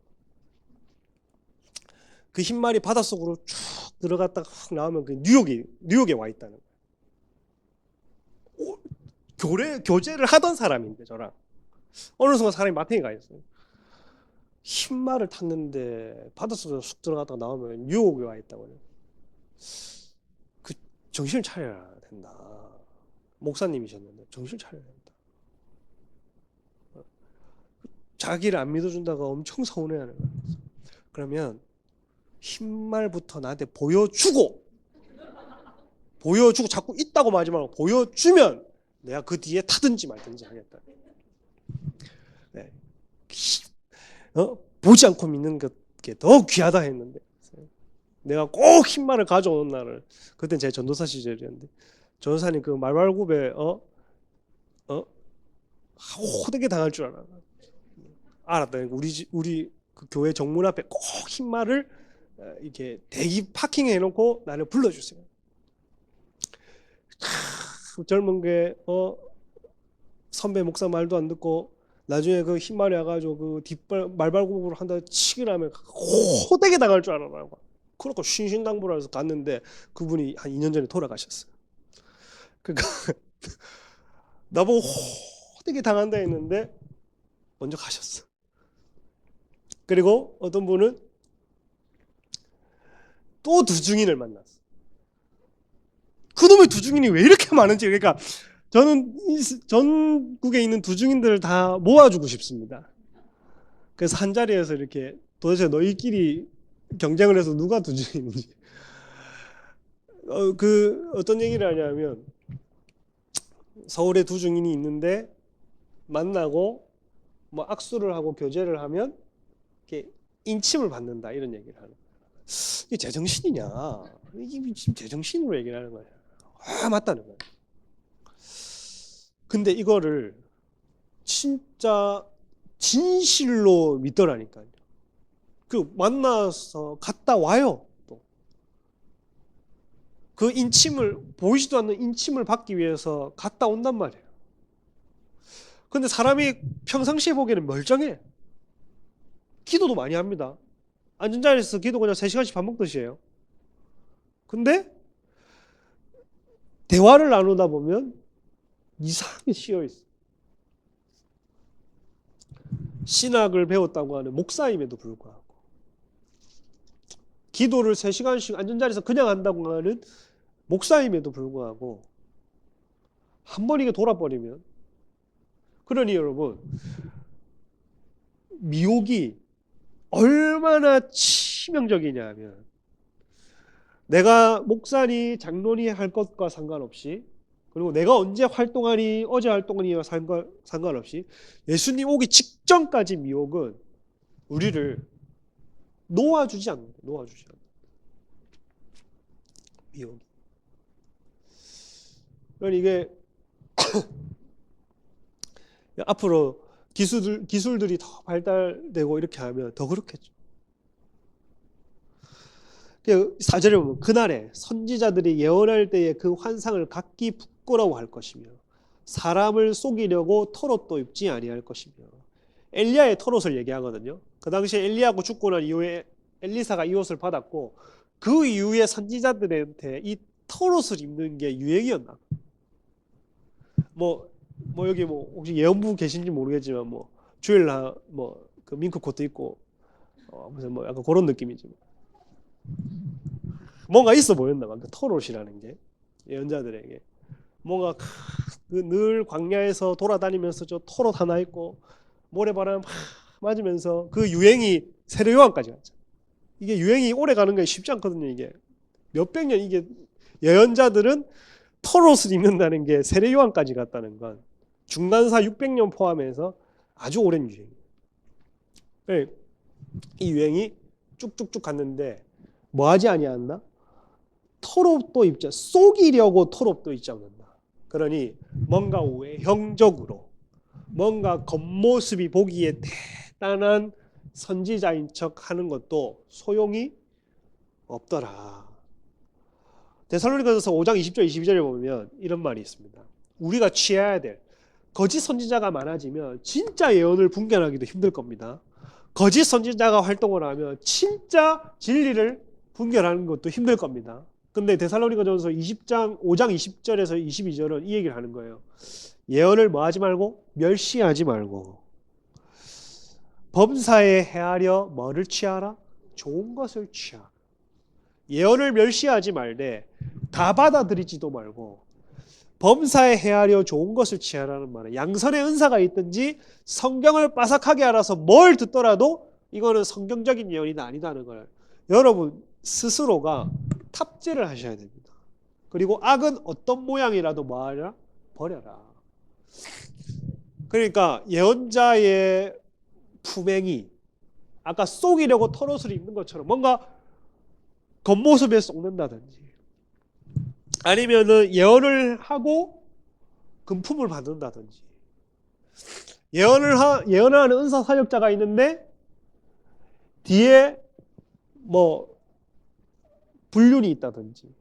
그 흰말이 바닷속으로 쭉 들어갔다가 훅 나오면 그 뉴욕에 와 있다는 거예요. 교제를 하던 사람인데 저랑 어느 순간 사람이 마탱이 가 있어요. 흰말을 탔는데 바닷속으로 쑥 들어갔다가 나오면 뉴욕에 와 있다고 해요. 그 정신을 차려야 된다. 목사님이셨는데 정신을 차려야 된다. 자기를 안 믿어준다가 엄청 서운해하는 거예요. 그러면 흰말부터 나한테 보여주고 자꾸 있다고 말하지 말고 보여주면 내가 그 뒤에 타든지 말든지 하겠다. 네. 보지 않고 믿는 게 더 귀하다 했는데 내가 꼭 흰말을 가져오는 날을, 그땐 제 전도사 시절이었는데 전도사님 그 말발굽에 호되게 당할 줄 알았다. 우리 그 교회 정문 앞에 꼭 흰말을 이렇게 대기 파킹해 놓고 나를 불러주세요. 젊은 게 선배 목사 말도 안 듣고 나중에 그 흰말이 와가지고 그 말발굽으로 한다 치기를 하면 호되게 당할 줄 알아라고. 그렇고 신신당부라서 갔는데 그분이 한 2년 전에 돌아가셨어요. 그러니까 나보고 호되게 당한다 했는데 먼저 가셨어. 그리고 어떤 분은 또 두 증인을 만났어. 그놈의 두 증인이 왜 이렇게 많은지. 그러니까 저는 전국에 있는 두 증인들을 다 모아주고 싶습니다. 그래서 한 자리에서 이렇게 도대체 너희끼리 경쟁을 해서 누가 두 증인인지. 어떤 얘기를 하냐면 서울에 두 증인이 있는데 만나고 뭐 악수를 하고 교제를 하면 이렇게 인침을 받는다, 이런 얘기를 하는 거예요. 이게 제정신이냐? 이게 지금 제정신으로 얘기를 하는 거야. 맞다는 거야. 근데 이거를 진짜 진실로 믿더라니까요. 그 만나서 갔다 와요. 또 그 인침을, 보이지도 않는 인침을 받기 위해서 갔다 온단 말이에요. 근데 사람이 평상시에 보기에는 멀쩡해. 기도도 많이 합니다. 앉은 자리에서 기도 그냥 3시간씩 밥 먹듯이 해요. 근데 대화를 나누다 보면 이상하게 쉬어있어. 신학을 배웠다고 하는 목사임에도 불구하고, 기도를 3시간씩 앉은 자리에서 그냥 한다고 하는 목사임에도 불구하고 한 번 이게 돌아버리면, 그러니 여러분, 미혹이 얼마나 치명적이냐 하면, 내가 목사니 장로니 할 것과 상관없이, 그리고 내가 언제 활동하니 어제 활동하니와 상관없이 예수님 오기 직전까지 미혹은 우리를 놓아주지 않는다. 놓아주지 않는다. 미혹이. 그러니까 이게 앞으로 기술들이 더 발달되고 이렇게 하면 더 그렇겠죠. 4절에 보면 그날에 선지자들이 예언할 때에 그 환상을 각기 부끄러워할 것이며 사람을 속이려고 털옷도 입지 아니할 것이며. 엘리야의 털옷을 얘기하거든요. 그 당시에 엘리야가 죽고 난 이후에 엘리사가 이 옷을 받았고, 그 이후에 선지자들한테 이 털옷을 입는 게 유행이었나. 뭐 여기 뭐 혹시 예언부 계신지 모르겠지만 뭐 주일날 그 밍크 코트 입고 무슨 뭐 약간 그런 느낌이지. 뭔가 있어 보였나 봐. 그 털옷이라는 게 예언자들에게 뭔가 늘 광야에서 돌아다니면서 저 털옷 하나 입고 모래바람 맞으면서 그 유행이 세례 요한까지 갔죠. 이게 유행이 오래 가는 게 쉽지 않거든요. 이게 몇백 년, 이게 예언자들은 털옷을 입는다는 게 세례 요한까지 갔다는 건 중간사 600년 포함해서 아주 오랜 유행이에요. 이 유행이 쭉쭉쭉 갔는데 뭐 하지 아니었나? 털옷도 입지, 속이려고 털옷도 입지 않는다. 그러니 뭔가 외형적으로, 뭔가 겉모습이 보기에 대단한 선지자인 척 하는 것도 소용이 없더라. 데살로니가서 5장 20절 22절에 보면 이런 말이 있습니다. 우리가 취해야 될, 거짓 선지자가 많아지면 진짜 예언을 분별하기도 힘들 겁니다. 거짓 선지자가 활동을 하면 진짜 진리를 분별하는 것도 힘들 겁니다. 근데 데살로니가전서 5장 20절에서 22절은 이 얘기를 하는 거예요. 예언을 뭐 하지 말고? 멸시하지 말고. 범사에 헤아려 뭐를 취하라? 좋은 것을 취하라. 예언을 멸시하지 말되 다 받아들이지도 말고 범사에 헤아려 좋은 것을 취하라는 말은, 양선의 은사가 있든지 성경을 빠삭하게 알아서 뭘 듣더라도 이거는 성경적인 예언이다 아니다는 걸 여러분 스스로가 탑재를 하셔야 됩니다. 그리고 악은 어떤 모양이라도 뭐하라? 버려라. 그러니까 예언자의 품행이 아까 속이려고 털옷을 입는 것처럼 뭔가 겉모습에 속는다든지 아니면은 예언을 하고 금품을 받는다든지 예언을 하는 은사 사역자가 있는데 뒤에 뭐 불륜이 있다든지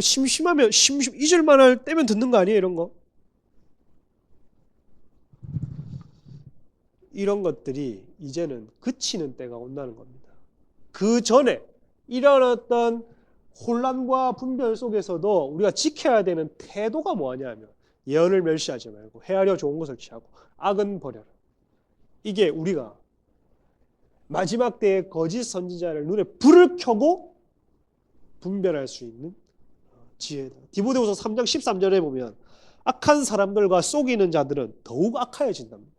심심하면 잊을만 할 때면 듣는 거 아니에요? 이런 거. 이런 것들이 이제는 그치는 때가 온다는 겁니다. 그 전에 일어났던 혼란과 분별 속에서도 우리가 지켜야 되는 태도가 뭐냐 하면 예언을 멸시하지 말고 헤아려 좋은 것을 취하고 악은 버려라. 이게 우리가 마지막 때의 거짓 선지자를 눈에 불을 켜고 분별할 수 있는 지혜다. 디모데후서 3장 13절에 보면 악한 사람들과 속이는 자들은 더욱 악하여진답니다.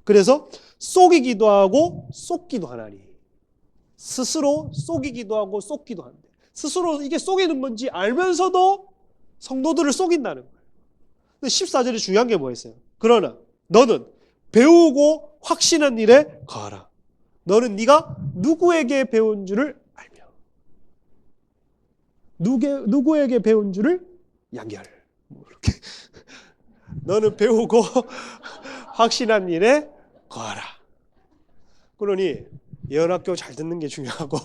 그래서 속이기도 하고 속기도 하나니 스스로 속이기도 하고 속기도 한대. 스스로 이게 속이는 건지 알면서도 성도들을 속인다는 거예요. 근데 14절에 중요한 게 뭐였어요? 그러나 너는 배우고 확신한 일에 거하라. 너는 네가 누구에게 배운 줄을 알며 누구에게 배운 줄을 양기하라. 뭐 이렇게 너는 배우고 확신한 일에 거하라. 그러니 예언학교 잘 듣는 게 중요하고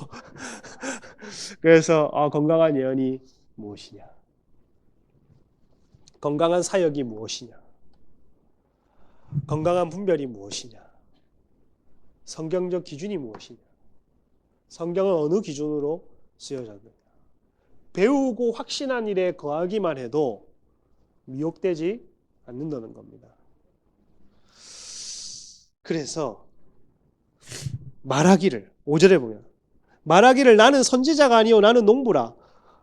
그래서 건강한 예언이 무엇이냐? 건강한 사역이 무엇이냐? 건강한 분별이 무엇이냐? 성경적 기준이 무엇이냐? 성경은 어느 기준으로 쓰여졌느냐? 배우고 확신한 일에 거하기만 해도 미혹되지 않는다는 겁니다. 그래서 말하기를 5절에 보면 말하기를 나는 선지자가 아니요 나는 농부라.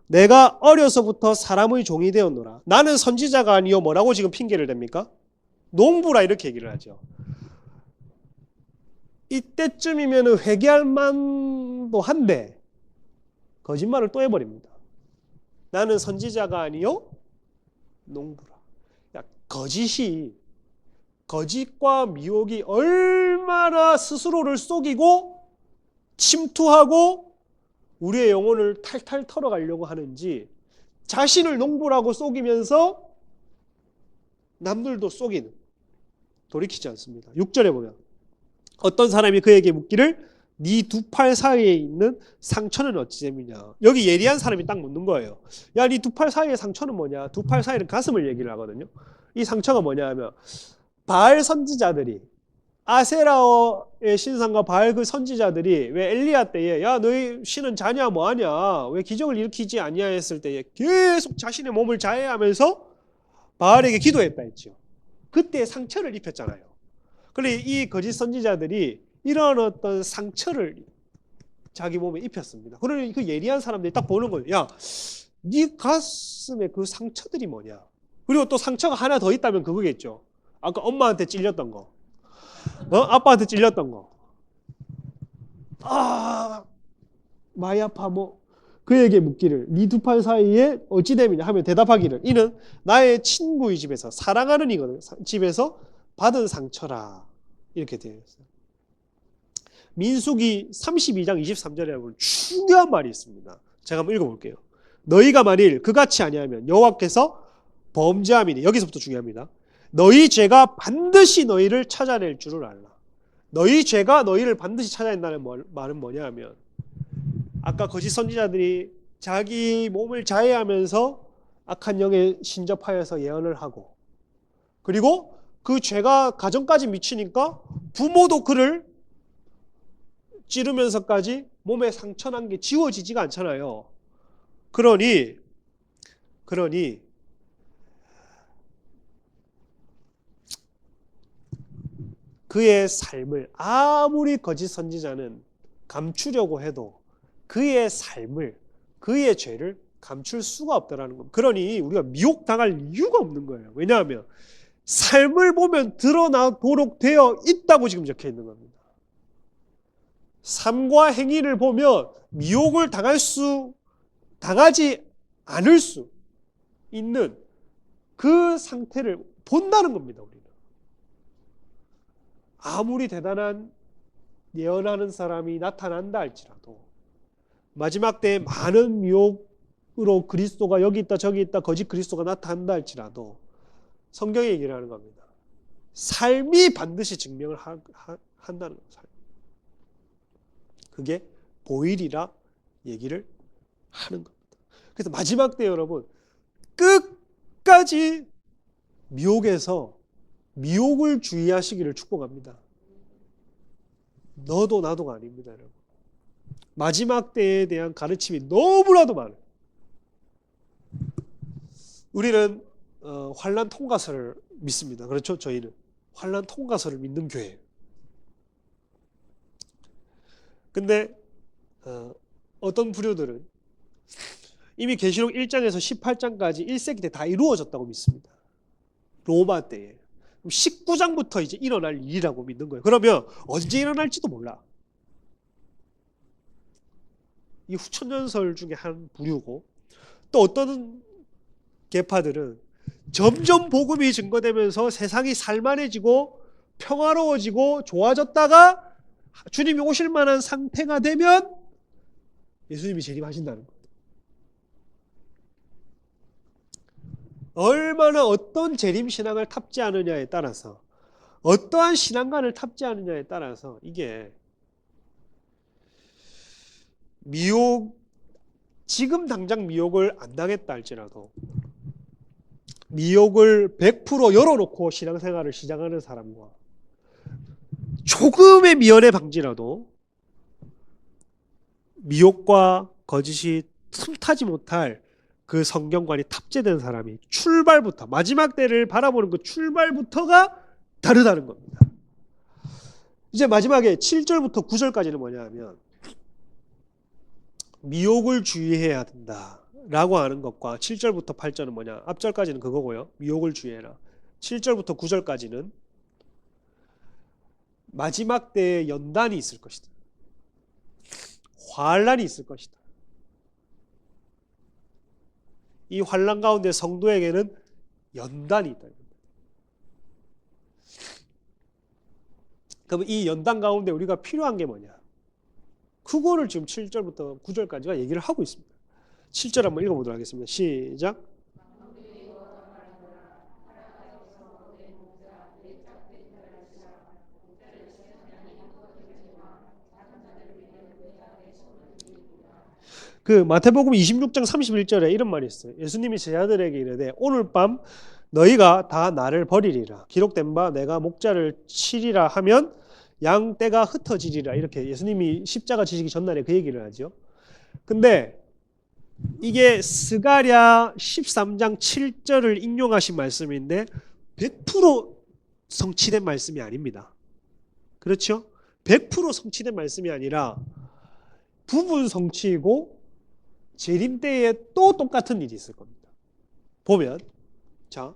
내가 어려서부터 사람의 종이 되었노라. 나는 선지자가 아니요 뭐라고 지금 핑계를 댑니까? 농부라 이렇게 얘기를 하죠. 이때쯤이면 회개할 만도 한데 거짓말을 또 해버립니다. 나는 선지자가 아니요 농부라. 거짓과 미혹이 얼마나 스스로를 속이고 침투하고 우리의 영혼을 탈탈 털어가려고 하는지 자신을 농부라고 속이면서 남들도 속이는 돌이키지 않습니다. 6절에 보면 어떤 사람이 그에게 묻기를 네 두 팔 사이에 있는 상처는 어찌 됨이냐. 여기 예리한 사람이 딱 묻는 거예요. 야, 네 두 팔 사이의 상처는 뭐냐. 두 팔 사이는 가슴을 얘기를 하거든요. 이 상처가 뭐냐 하면 바알 선지자들이 아세라의 신상과 바알 그 선지자들이 왜 엘리야 때에 야 너희 신은 자냐 뭐하냐 왜 기적을 일으키지 아니하였을 때에 계속 자신의 몸을 자해하면서 바알에게 기도했다 했죠. 그때 상처를 입혔잖아요. 그런데 이 거짓 선지자들이 이런 어떤 상처를 자기 몸에 입혔습니다. 그러니 그 예리한 사람들이 딱 보는 거예요. 야, 네 가슴에 그 상처들이 뭐냐. 그리고 또 상처가 하나 더 있다면 그거겠죠. 아까 엄마한테 찔렸던 거, 아빠한테 찔렸던 거. 많이 아파 뭐. 그에게 묻기를 네 두 팔 사이에 어찌 됨이냐 하면 대답하기를 이는 나의 친구의 집에서 사랑하는 이거든 집에서 받은 상처라 이렇게 되어 있어요. 민수기 32장 23절에 보면 중요한 말이 있습니다. 제가 한번 읽어볼게요. 너희가 만일 그같이 아니하면 여호와께서 범죄함이니 여기서부터 중요합니다. 너희 죄가 반드시 너희를 찾아낼 줄을 알라. 너희 죄가 너희를 반드시 찾아낸다는 말은 뭐냐 하면 아까 거짓 선지자들이 자기 몸을 자해하면서 악한 영에 신접하여서 예언을 하고 그리고 그 죄가 가정까지 미치니까 부모도 그를 찌르면서까지 몸에 상처난 게 지워지지가 않잖아요. 그러니 그의 삶을 아무리 거짓 선지자는 감추려고 해도 그의 삶을 그의 죄를 감출 수가 없다라는 겁니다. 그러니 우리가 미혹당할 이유가 없는 거예요. 왜냐하면 삶을 보면 드러나도록 되어 있다고 지금 적혀 있는 겁니다. 삶과 행위를 보면 미혹을 당하지 않을 수 있는 그 상태를 본다는 겁니다. 우리는 아무리 대단한 예언하는 사람이 나타난다 할지라도 마지막 때에 많은 미혹으로 그리스도가 여기 있다 저기 있다 거짓 그리스도가 나타난다 할지라도 성경이 얘기를 하는 겁니다. 삶이 반드시 증명을 한다는 거예요. 그게 보일이라 얘기를 하는 겁니다. 그래서 마지막 때 여러분 끝까지 미혹에서 미혹을 주의하시기를 축복합니다. 너도 나도가 아닙니다, 여러분. 마지막 때에 대한 가르침이 너무나도 많아요. 우리는 환난 통과서를 믿습니다. 그렇죠? 저희는 환난 통과서를 믿는 교회예요. 근데 어떤 부류들은 이미 계시록 1장에서 18장까지 1세기 때 다 이루어졌다고 믿습니다. 로마 때에. 19장부터 이제 일어날 일이라고 믿는 거예요. 그러면 언제 일어날지도 몰라. 이 후천년설 중에 한 부류고, 또 어떤 계파들은 점점 복음이 증거되면서 세상이 살만해지고 평화로워지고 좋아졌다가 주님이 오실 만한 상태가 되면 예수님이 재림하신다는 겁니다. 얼마나 어떤 재림신앙을 탑재하느냐에 따라서, 어떠한 신앙관을 탑재하느냐에 따라서 이게 지금 당장 미혹을 안 당했다 할지라도 미혹을 100% 열어놓고 신앙생활을 시작하는 사람과 조금의 미연의 방지라도 미혹과 거짓이 틈타지 못할 그 성경관이 탑재된 사람이 출발부터, 마지막 때를 바라보는 그 출발부터가 다르다는 겁니다. 이제 마지막에 7절부터 9절까지는 뭐냐 하면 미혹을 주의해야 된다라고 하는 것과 7절부터 8절은 뭐냐, 앞절까지는 그거고요. 미혹을 주의해라. 7절부터 9절까지는 마지막 때에 연단이 있을 것이다. 환란이 있을 것이다. 이 환란 가운데 성도에게는 연단이 있다. 그럼 이 연단 가운데 우리가 필요한 게 뭐냐? 그거를 지금 7절부터 9절까지가 얘기를 하고 있습니다. 7절 한번 읽어보도록 하겠습니다. 시작. 그 마태복음 26장 31절에 이런 말이 있어요. 예수님이 제자들에게 이르되 오늘 밤 너희가 다 나를 버리리라. 기록된 바 내가 목자를 치리라 하면 양 떼가 흩어지리라. 이렇게 예수님이 십자가 지시기 전날에 그 얘기를 하죠. 근데 이게 스가랴 13장 7절을 인용하신 말씀인데 100% 성취된 말씀이 아닙니다. 그렇죠? 100% 성취된 말씀이 아니라 부분 성취이고 재림 때에 또 똑같은 일이 있을 겁니다. 보면, 자,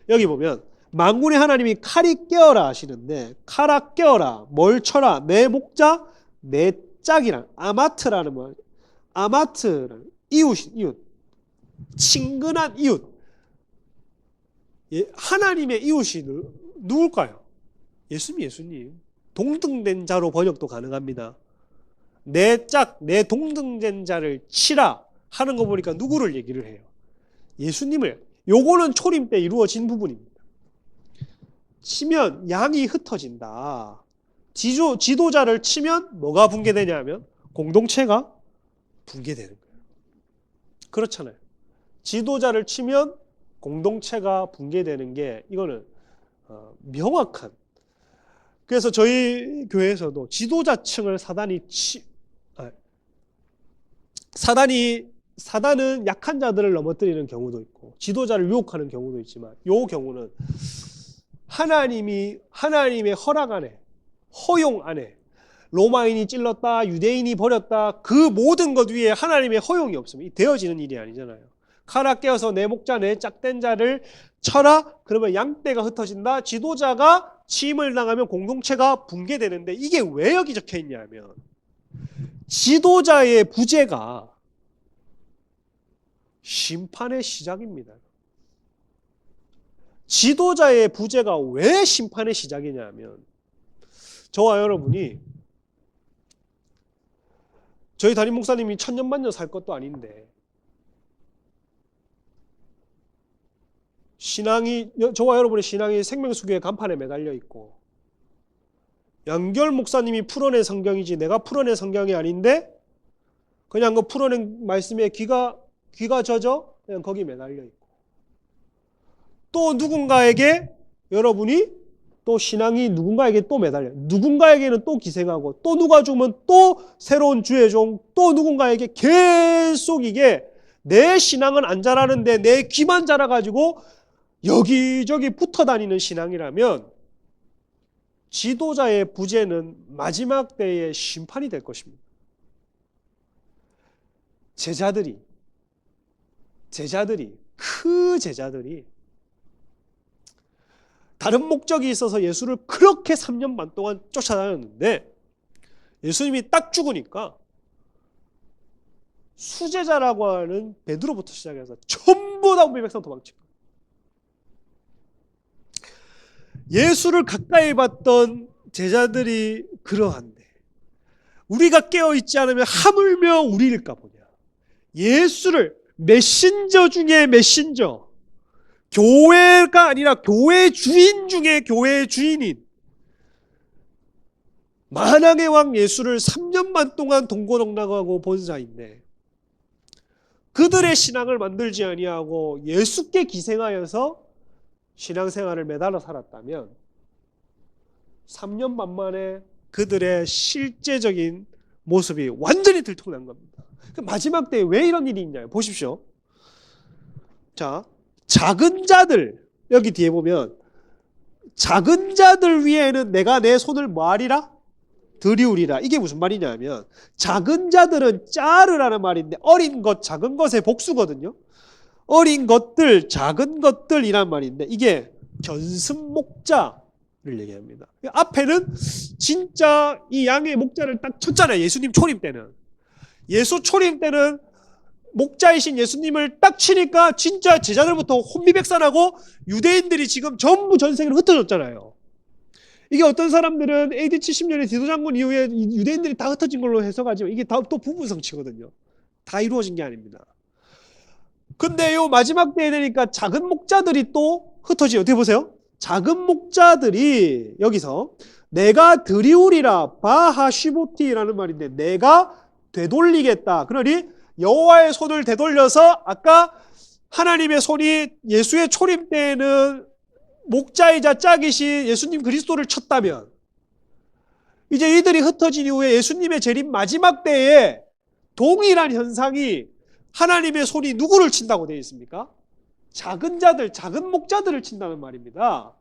여기 보면 만군의 하나님이 칼이 깨어라 하시는데, 칼아 깨어라, 뭘 쳐라, 내 목자, 내 짝이란 아마트라는 말, 아마트라는 이웃, 친근한 이웃. 하나님의 이웃이 누굴까요? 예수님. 동등된 자로 번역도 가능합니다. 내 짝, 내 동등된 자를 치라 하는 거 보니까 누구를 얘기를 해요? 예수님을. 요거는 초림 때 이루어진 부분입니다. 치면 양이 흩어진다. 지도자를 치면 뭐가 붕괴되냐 하면 공동체가 붕괴되는 거예요. 그렇잖아요. 지도자를 치면 공동체가 붕괴되는 게 이거는 명확한. 그래서 저희 교회에서도 지도자층을 사단은 약한 자들을 넘어뜨리는 경우도 있고 지도자를 유혹하는 경우도 있지만 이 경우는 하나님의 허락 안에, 허용 안에, 로마인이 찔렀다, 유대인이 버렸다, 그 모든 것 위에 하나님의 허용이 없으면 되어지는 일이 아니잖아요. 칼아 깨어서 내 목자 내 짝된 자를 쳐라. 그러면 양떼가 흩어진다. 지도자가 침을 당하면 공동체가 붕괴되는데 이게 왜 여기 적혀 있냐면 지도자의 부재가 심판의 시작입니다. 지도자의 부재가 왜 심판의 시작이냐면 저와 여러분이 저희 담임 목사님이 천년만년 살 것도 아닌데 저와 여러분의 신앙이 생명수교의 간판에 매달려 있고 양결 목사님이 풀어낸 성경이지 내가 풀어낸 성경이 아닌데 그냥 그 풀어낸 말씀에 귀가 젖어 그냥 거기 매달려 있고 또 누군가에게 여러분이 또 신앙이 누군가에게 또 매달려 누군가에게는 또 기생하고 또 누가 죽으면 또 새로운 주의 종 또 누군가에게 계속 이게 내 신앙은 안 자라는데 내 귀만 자라가지고 여기저기 붙어 다니는 신앙이라면 지도자의 부재는 마지막 때의 심판이 될 것입니다. 제자들이 그 제자들이 다른 목적이 있어서 예수를 그렇게 3년 반 동안 쫓아다녔는데 예수님이 딱 죽으니까 수제자라고 하는 베드로부터 시작해서 전부 다 우리 백성 도망치고 예수를 가까이 봤던 제자들이 그러한데 우리가 깨어있지 않으면 하물며 우리일까 보냐. 예수를 메신저 중에 메신저 교회가 아니라 교회 주인 중에 교회 주인인 만왕의 왕 예수를 3년 반 동안 동고동락하고 본 자인데 그들의 신앙을 만들지 아니하고 예수께 기생하여서 신앙생활을 매달아 살았다면 3년 반 만에 그들의 실제적인 모습이 완전히 들통난 겁니다. 마지막 때에 왜 이런 일이 있냐 보십시오. 자, 작은 자들 여기 뒤에 보면 작은 자들 위에는 내가 내 손을 뭐하리라? 들이우리라. 이게 무슨 말이냐면 작은 자들은 짜르라는 말인데 어린 것, 작은 것의 복수거든요. 어린 것들, 작은 것들이란 말인데 이게 견습목자를 얘기합니다. 앞에는 진짜 이 양의 목자를 딱 쳤잖아요. 예수님 초림 때는. 예수 초림 때는 목자이신 예수님을 딱 치니까 진짜 제자들부터 혼미백산하고 유대인들이 지금 전부 전 세계로 흩어졌잖아요. 이게 어떤 사람들은 AD 70년에 디도장군 이후에 유대인들이 다 흩어진 걸로 해석하지만 이게 다 또 부분성취거든요. 다 이루어진 게 아닙니다. 근데 요 마지막 때에 되니까 작은 목자들이 또 흩어지요. 어떻게 보세요? 작은 목자들이 여기서 내가 드리우리라 바하시보티라는 말인데 내가 되돌리겠다. 그러니 여호와의 손을 되돌려서 아까 하나님의 손이 예수의 초림 때에는 목자이자 짝이신 예수님 그리스도를 쳤다면 이제 이들이 흩어진 이후에 예수님의 재림 마지막 때에 동일한 현상이 하나님의 손이 누구를 친다고 되어 있습니까? 작은 자들, 작은 목자들을 친다는 말입니다.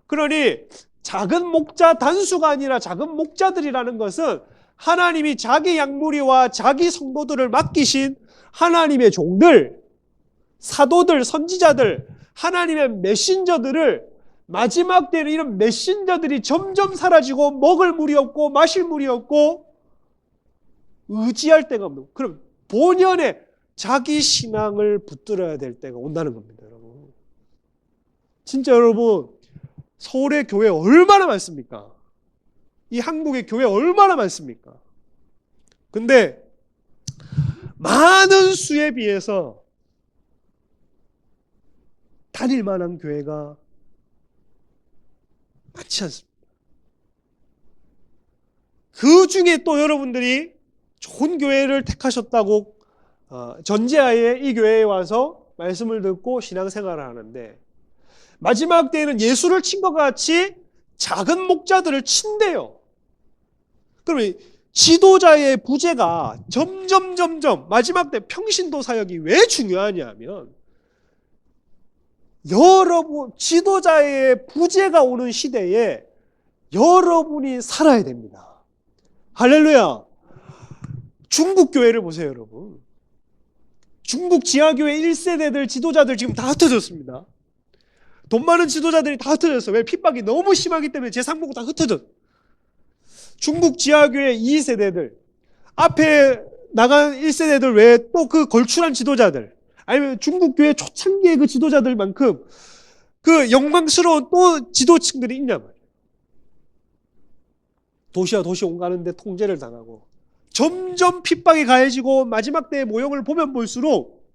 그러니 작은 목자 단수가 아니라 작은 목자들이라는 것은 하나님이 자기 양무리와 자기 성도들을 맡기신 하나님의 종들, 사도들, 선지자들, 하나님의 메신저들을 마지막 때는 이런 메신저들이 점점 사라지고 먹을 물이 없고 마실 물이 없고 의지할 데가 없는 그럼 본연의 자기 신앙을 붙들어야 될 때가 온다는 겁니다. 여러분. 진짜 여러분 서울의 교회 얼마나 많습니까? 이 한국의 교회 얼마나 많습니까? 근데 많은 수에 비해서 다닐 만한 교회가 많지 않습니다. 그 중에 또 여러분들이 좋은 교회를 택하셨다고 전제하에 이 교회에 와서 말씀을 듣고 신앙생활을 하는데 마지막 때에는 예수를 친 것 같이 작은 목자들을 친대요. 그러면 지도자의 부재가 점점 마지막 때 평신도 사역이 왜 중요하냐면 여러분 지도자의 부재가 오는 시대에 여러분이 살아야 됩니다. 할렐루야. 중국 교회를 보세요, 여러분. 중국 지하교회 1세대들 지도자들 지금 다 흩어졌습니다. 돈 많은 지도자들이 다 흩어졌어. 왜? 핍박이 너무 심하기 때문에 재상 보고 다 흩어졌어. 중국 지하교회 2세대들, 앞에 나간 1세대들 외에 또 그 걸출한 지도자들, 아니면 중국 교회 초창기의 그 지도자들만큼 그 영광스러운 또 지도층들이 있냐 말이에요. 도시와 도시 옮가는데 통제를 당하고 점점 핍박이 가해지고 마지막 때의 모형을 보면 볼수록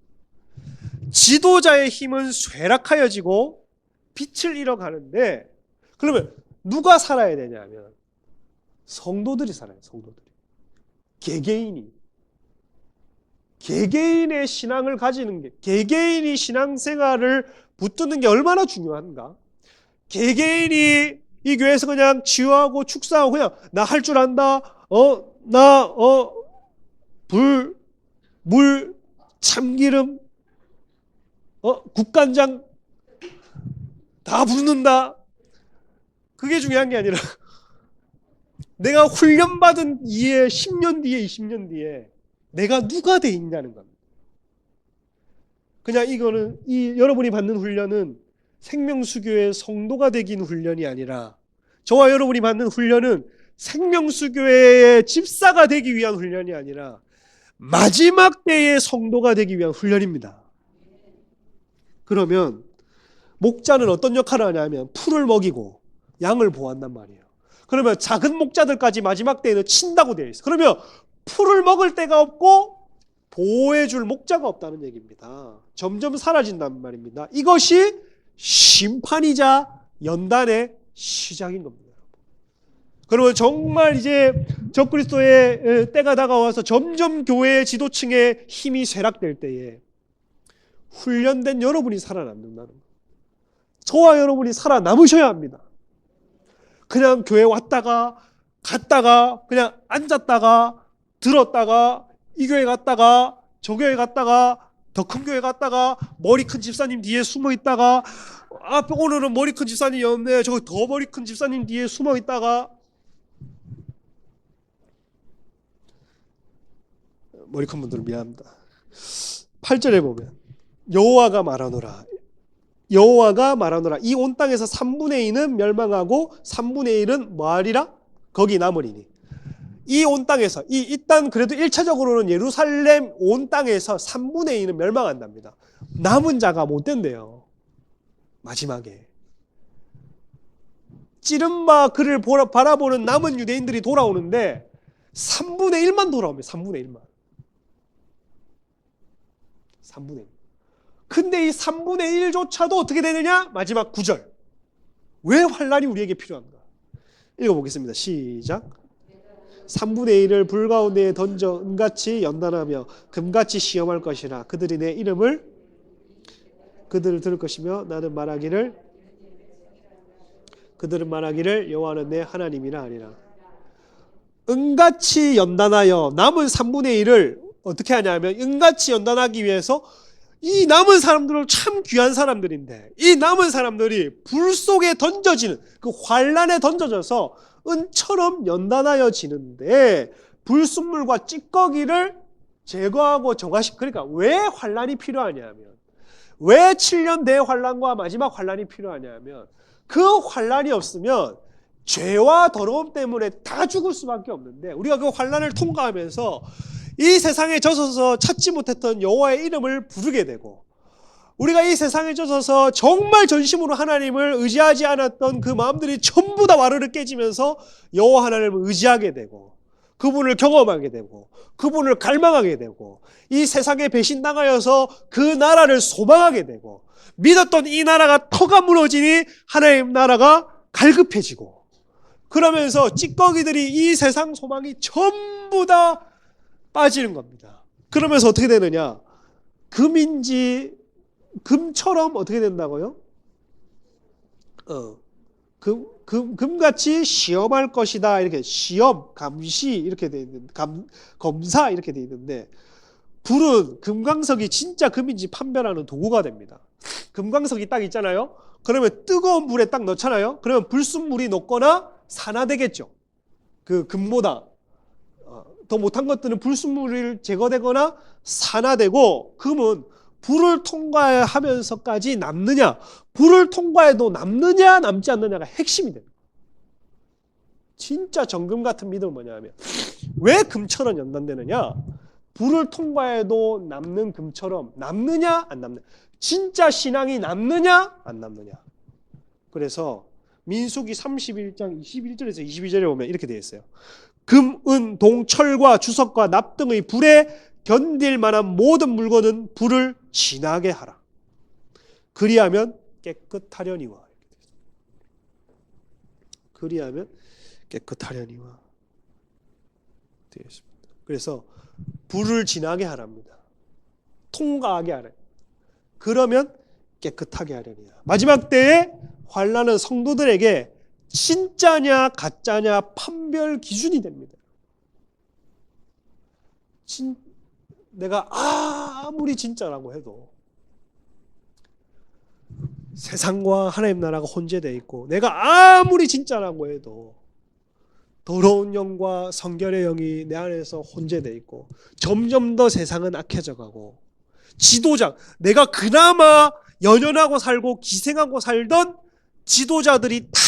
지도자의 힘은 쇠락하여지고 빛을 잃어가는데, 그러면 누가 살아야 되냐면 성도들이 살아요. 성도들이. 개개인의 신앙을 가지는 게, 개개인이 신앙생활을 붙드는 게 얼마나 중요한가. 개개인이 이 교회에서 그냥 치유하고 축사하고 그냥 나 할 줄 안다, 불, 물, 참기름, 국간장 다 부른다. 그게 중요한 게 아니라 내가 훈련받은 이에 10년 뒤에 20년 뒤에 내가 누가 돼 있냐는 겁니다. 그냥 이거는 여러분이 받는 훈련은 생명수교의 성도가 되긴 훈련이 아니라, 저와 여러분이 받는 훈련은 생명수교회의 집사가 되기 위한 훈련이 아니라 마지막 때의 성도가 되기 위한 훈련입니다. 그러면 목자는 어떤 역할을 하냐면 풀을 먹이고 양을 보호한단 말이에요. 그러면 작은 목자들까지 마지막 때에는 친다고 되어 있어요. 그러면 풀을 먹을 데가 없고 보호해줄 목자가 없다는 얘기입니다. 점점 사라진단 말입니다. 이것이 심판이자 연단의 시작인 겁니다. 그러면 정말 이제 적그리스도의 때가 다가와서 점점 교회의 지도층의 힘이 쇠락될 때에 훈련된 여러분이 살아남는다는 거예요. 저와 여러분이 살아남으셔야 합니다. 그냥 교회 왔다가 갔다가 그냥 앉았다가 들었다가 이 교회 갔다가 저 교회 갔다가 더 큰 교회 갔다가 머리 큰 집사님 뒤에 숨어 있다가 앞에 오늘은 머리 큰 집사님이 없네, 저기 더 머리 큰 집사님 뒤에 숨어 있다가, 머리 큰 분들은 미안합니다. 8절에 보면 여호와가 말하노라, 여호와가 말하노라, 이 온 땅에서 3분의 2는 멸망하고 3분의 1은 뭐하리라? 거기 남으리니. 이 온 땅에서, 일단 그래도 1차적으로는 예루살렘 온 땅에서 3분의 2는 멸망한답니다. 남은 자가 못 된대요. 마지막에 찌른바 그를 바라보는 남은 유대인들이 돌아오는데 3분의 1만 돌아옵니다. 3분의 1만. 3분의 1. 근데 이 3분의 1조차도 어떻게 되느냐? 마지막 9절. 왜 환란이 우리에게 필요한가? 읽어보겠습니다. 시작. 3분의 1을 불 가운데에 던져 은같이 연단하며 금같이 시험할 것이라. 그들이 내 이름을 그들을 들을 것이며 그들은 말하기를 여호와는 내 하나님이라 하리라. 은같이 연단하여 남은 3분의 1을 어떻게 하냐면, 은같이 연단하기 위해서 이 남은 사람들은 참 귀한 사람들인데 이 남은 사람들이 불 속에 던져지는, 그 환란에 던져져서 은처럼 연단하여 지는데 불순물과 찌꺼기를 제거하고 그러니까 왜 환란이 필요하냐면, 왜 7년 대환란과 마지막 환란이 필요하냐면, 그 환란이 없으면 죄와 더러움 때문에 다 죽을 수밖에 없는데, 우리가 그 환란을 통과하면서 이 세상에 젖어서 찾지 못했던 여호와의 이름을 부르게 되고, 우리가 이 세상에 젖어서 정말 전심으로 하나님을 의지하지 않았던 그 마음들이 전부 다 와르르 깨지면서 여호와 하나님을 의지하게 되고, 그분을 경험하게 되고, 그분을 갈망하게 되고, 이 세상에 배신당하여서 그 나라를 소망하게 되고, 믿었던 이 나라가 터가 무너지니 하나님 나라가 갈급해지고, 그러면서 찌꺼기들이 이 세상 소망이 전부 다 빠지는 겁니다. 그러면서 어떻게 되느냐? 금처럼 어떻게 된다고요? 금같이 시험할 것이다. 이렇게 시험, 감시 이렇게 돼 있는, 검사 이렇게 돼 있는데, 불은 금광석이 진짜 금인지 판별하는 도구가 됩니다. 금광석이 딱 있잖아요. 그러면 뜨거운 물에 딱 넣잖아요. 그러면 불순물이 녹거나 산화되겠죠. 그 금보다 더 못한 것들은 불순물이 제거되거나 산화되고, 금은 불을 통과하면서까지 남느냐, 불을 통과해도 남느냐 남지 않느냐가 핵심이 됩니다. 진짜 정금 같은 믿음은 뭐냐 하면 왜 금처럼 연단되느냐, 불을 통과해도 남는 금처럼 남느냐 안 남느냐, 진짜 신앙이 남느냐 안 남느냐. 그래서 민수기 31장 21절에서 22절에 보면 이렇게 되어 있어요. 금, 은, 동, 철과 주석과 납 등의 불에 견딜 만한 모든 물건은 불을 지나게 하라. 그리하면 깨끗하려니와. 그리하면 깨끗하려니와 되어 있습니다. 그래서 불을 지나게 하랍니다. 통과하게 하라. 그러면 깨끗하게 하려니와. 마지막 때에 환난은 성도들에게 진짜냐 가짜냐 판별 기준이 됩니다. 내가 아무리 진짜라고 해도 세상과 하나님 나라가 혼재되어 있고, 내가 아무리 진짜라고 해도 더러운 영과 성결의 영이 내 안에서 혼재되어 있고, 점점 더 세상은 악해져 가고, 지도자, 내가 그나마 연연하고 살고 기생하고 살던 지도자들이 다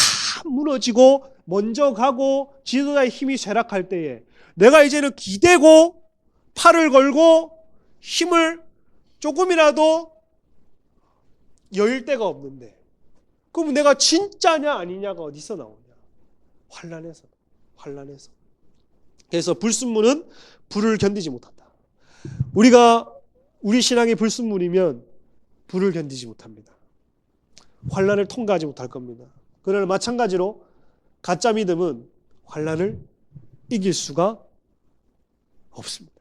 무너지고 먼저 가고 지도자의 힘이 쇠락할 때에 내가 이제는 기대고 팔을 걸고 힘을 조금이라도 여일 데가 없는데, 그럼 내가 진짜냐 아니냐가 어디서 나오냐? 환난에서. 그래서 불순물은 불을 견디지 못한다. 우리 신앙이 불순물이면 불을 견디지 못합니다. 환난을 통과하지 못할 겁니다. 그러나 마찬가지로 가짜 믿음은 환난을 이길 수가 없습니다.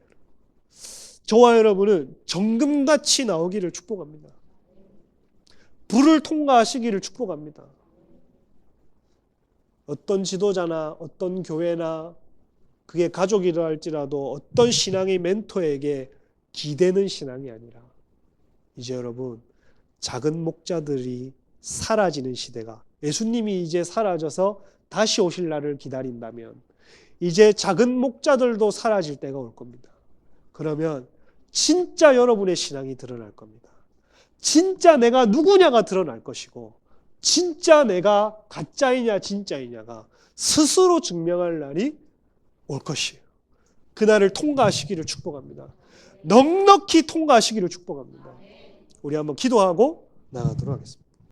저와 여러분은 정금같이 나오기를 축복합니다. 불을 통과하시기를 축복합니다. 어떤 지도자나 어떤 교회나 그게 가족이라 할지라도 어떤 신앙의 멘토에게 기대는 신앙이 아니라, 이제 여러분 작은 목자들이 사라지는 시대가, 예수님이 이제 사라져서 다시 오실 날을 기다린다면 이제 작은 목자들도 사라질 때가 올 겁니다. 그러면 진짜 여러분의 신앙이 드러날 겁니다. 진짜 내가 누구냐가 드러날 것이고, 진짜 내가 가짜이냐 진짜이냐가 스스로 증명할 날이 올 것이에요. 그날을 통과하시기를 축복합니다. 넉넉히 통과하시기를 축복합니다. 우리 한번 기도하고 나가도록 하겠습니다.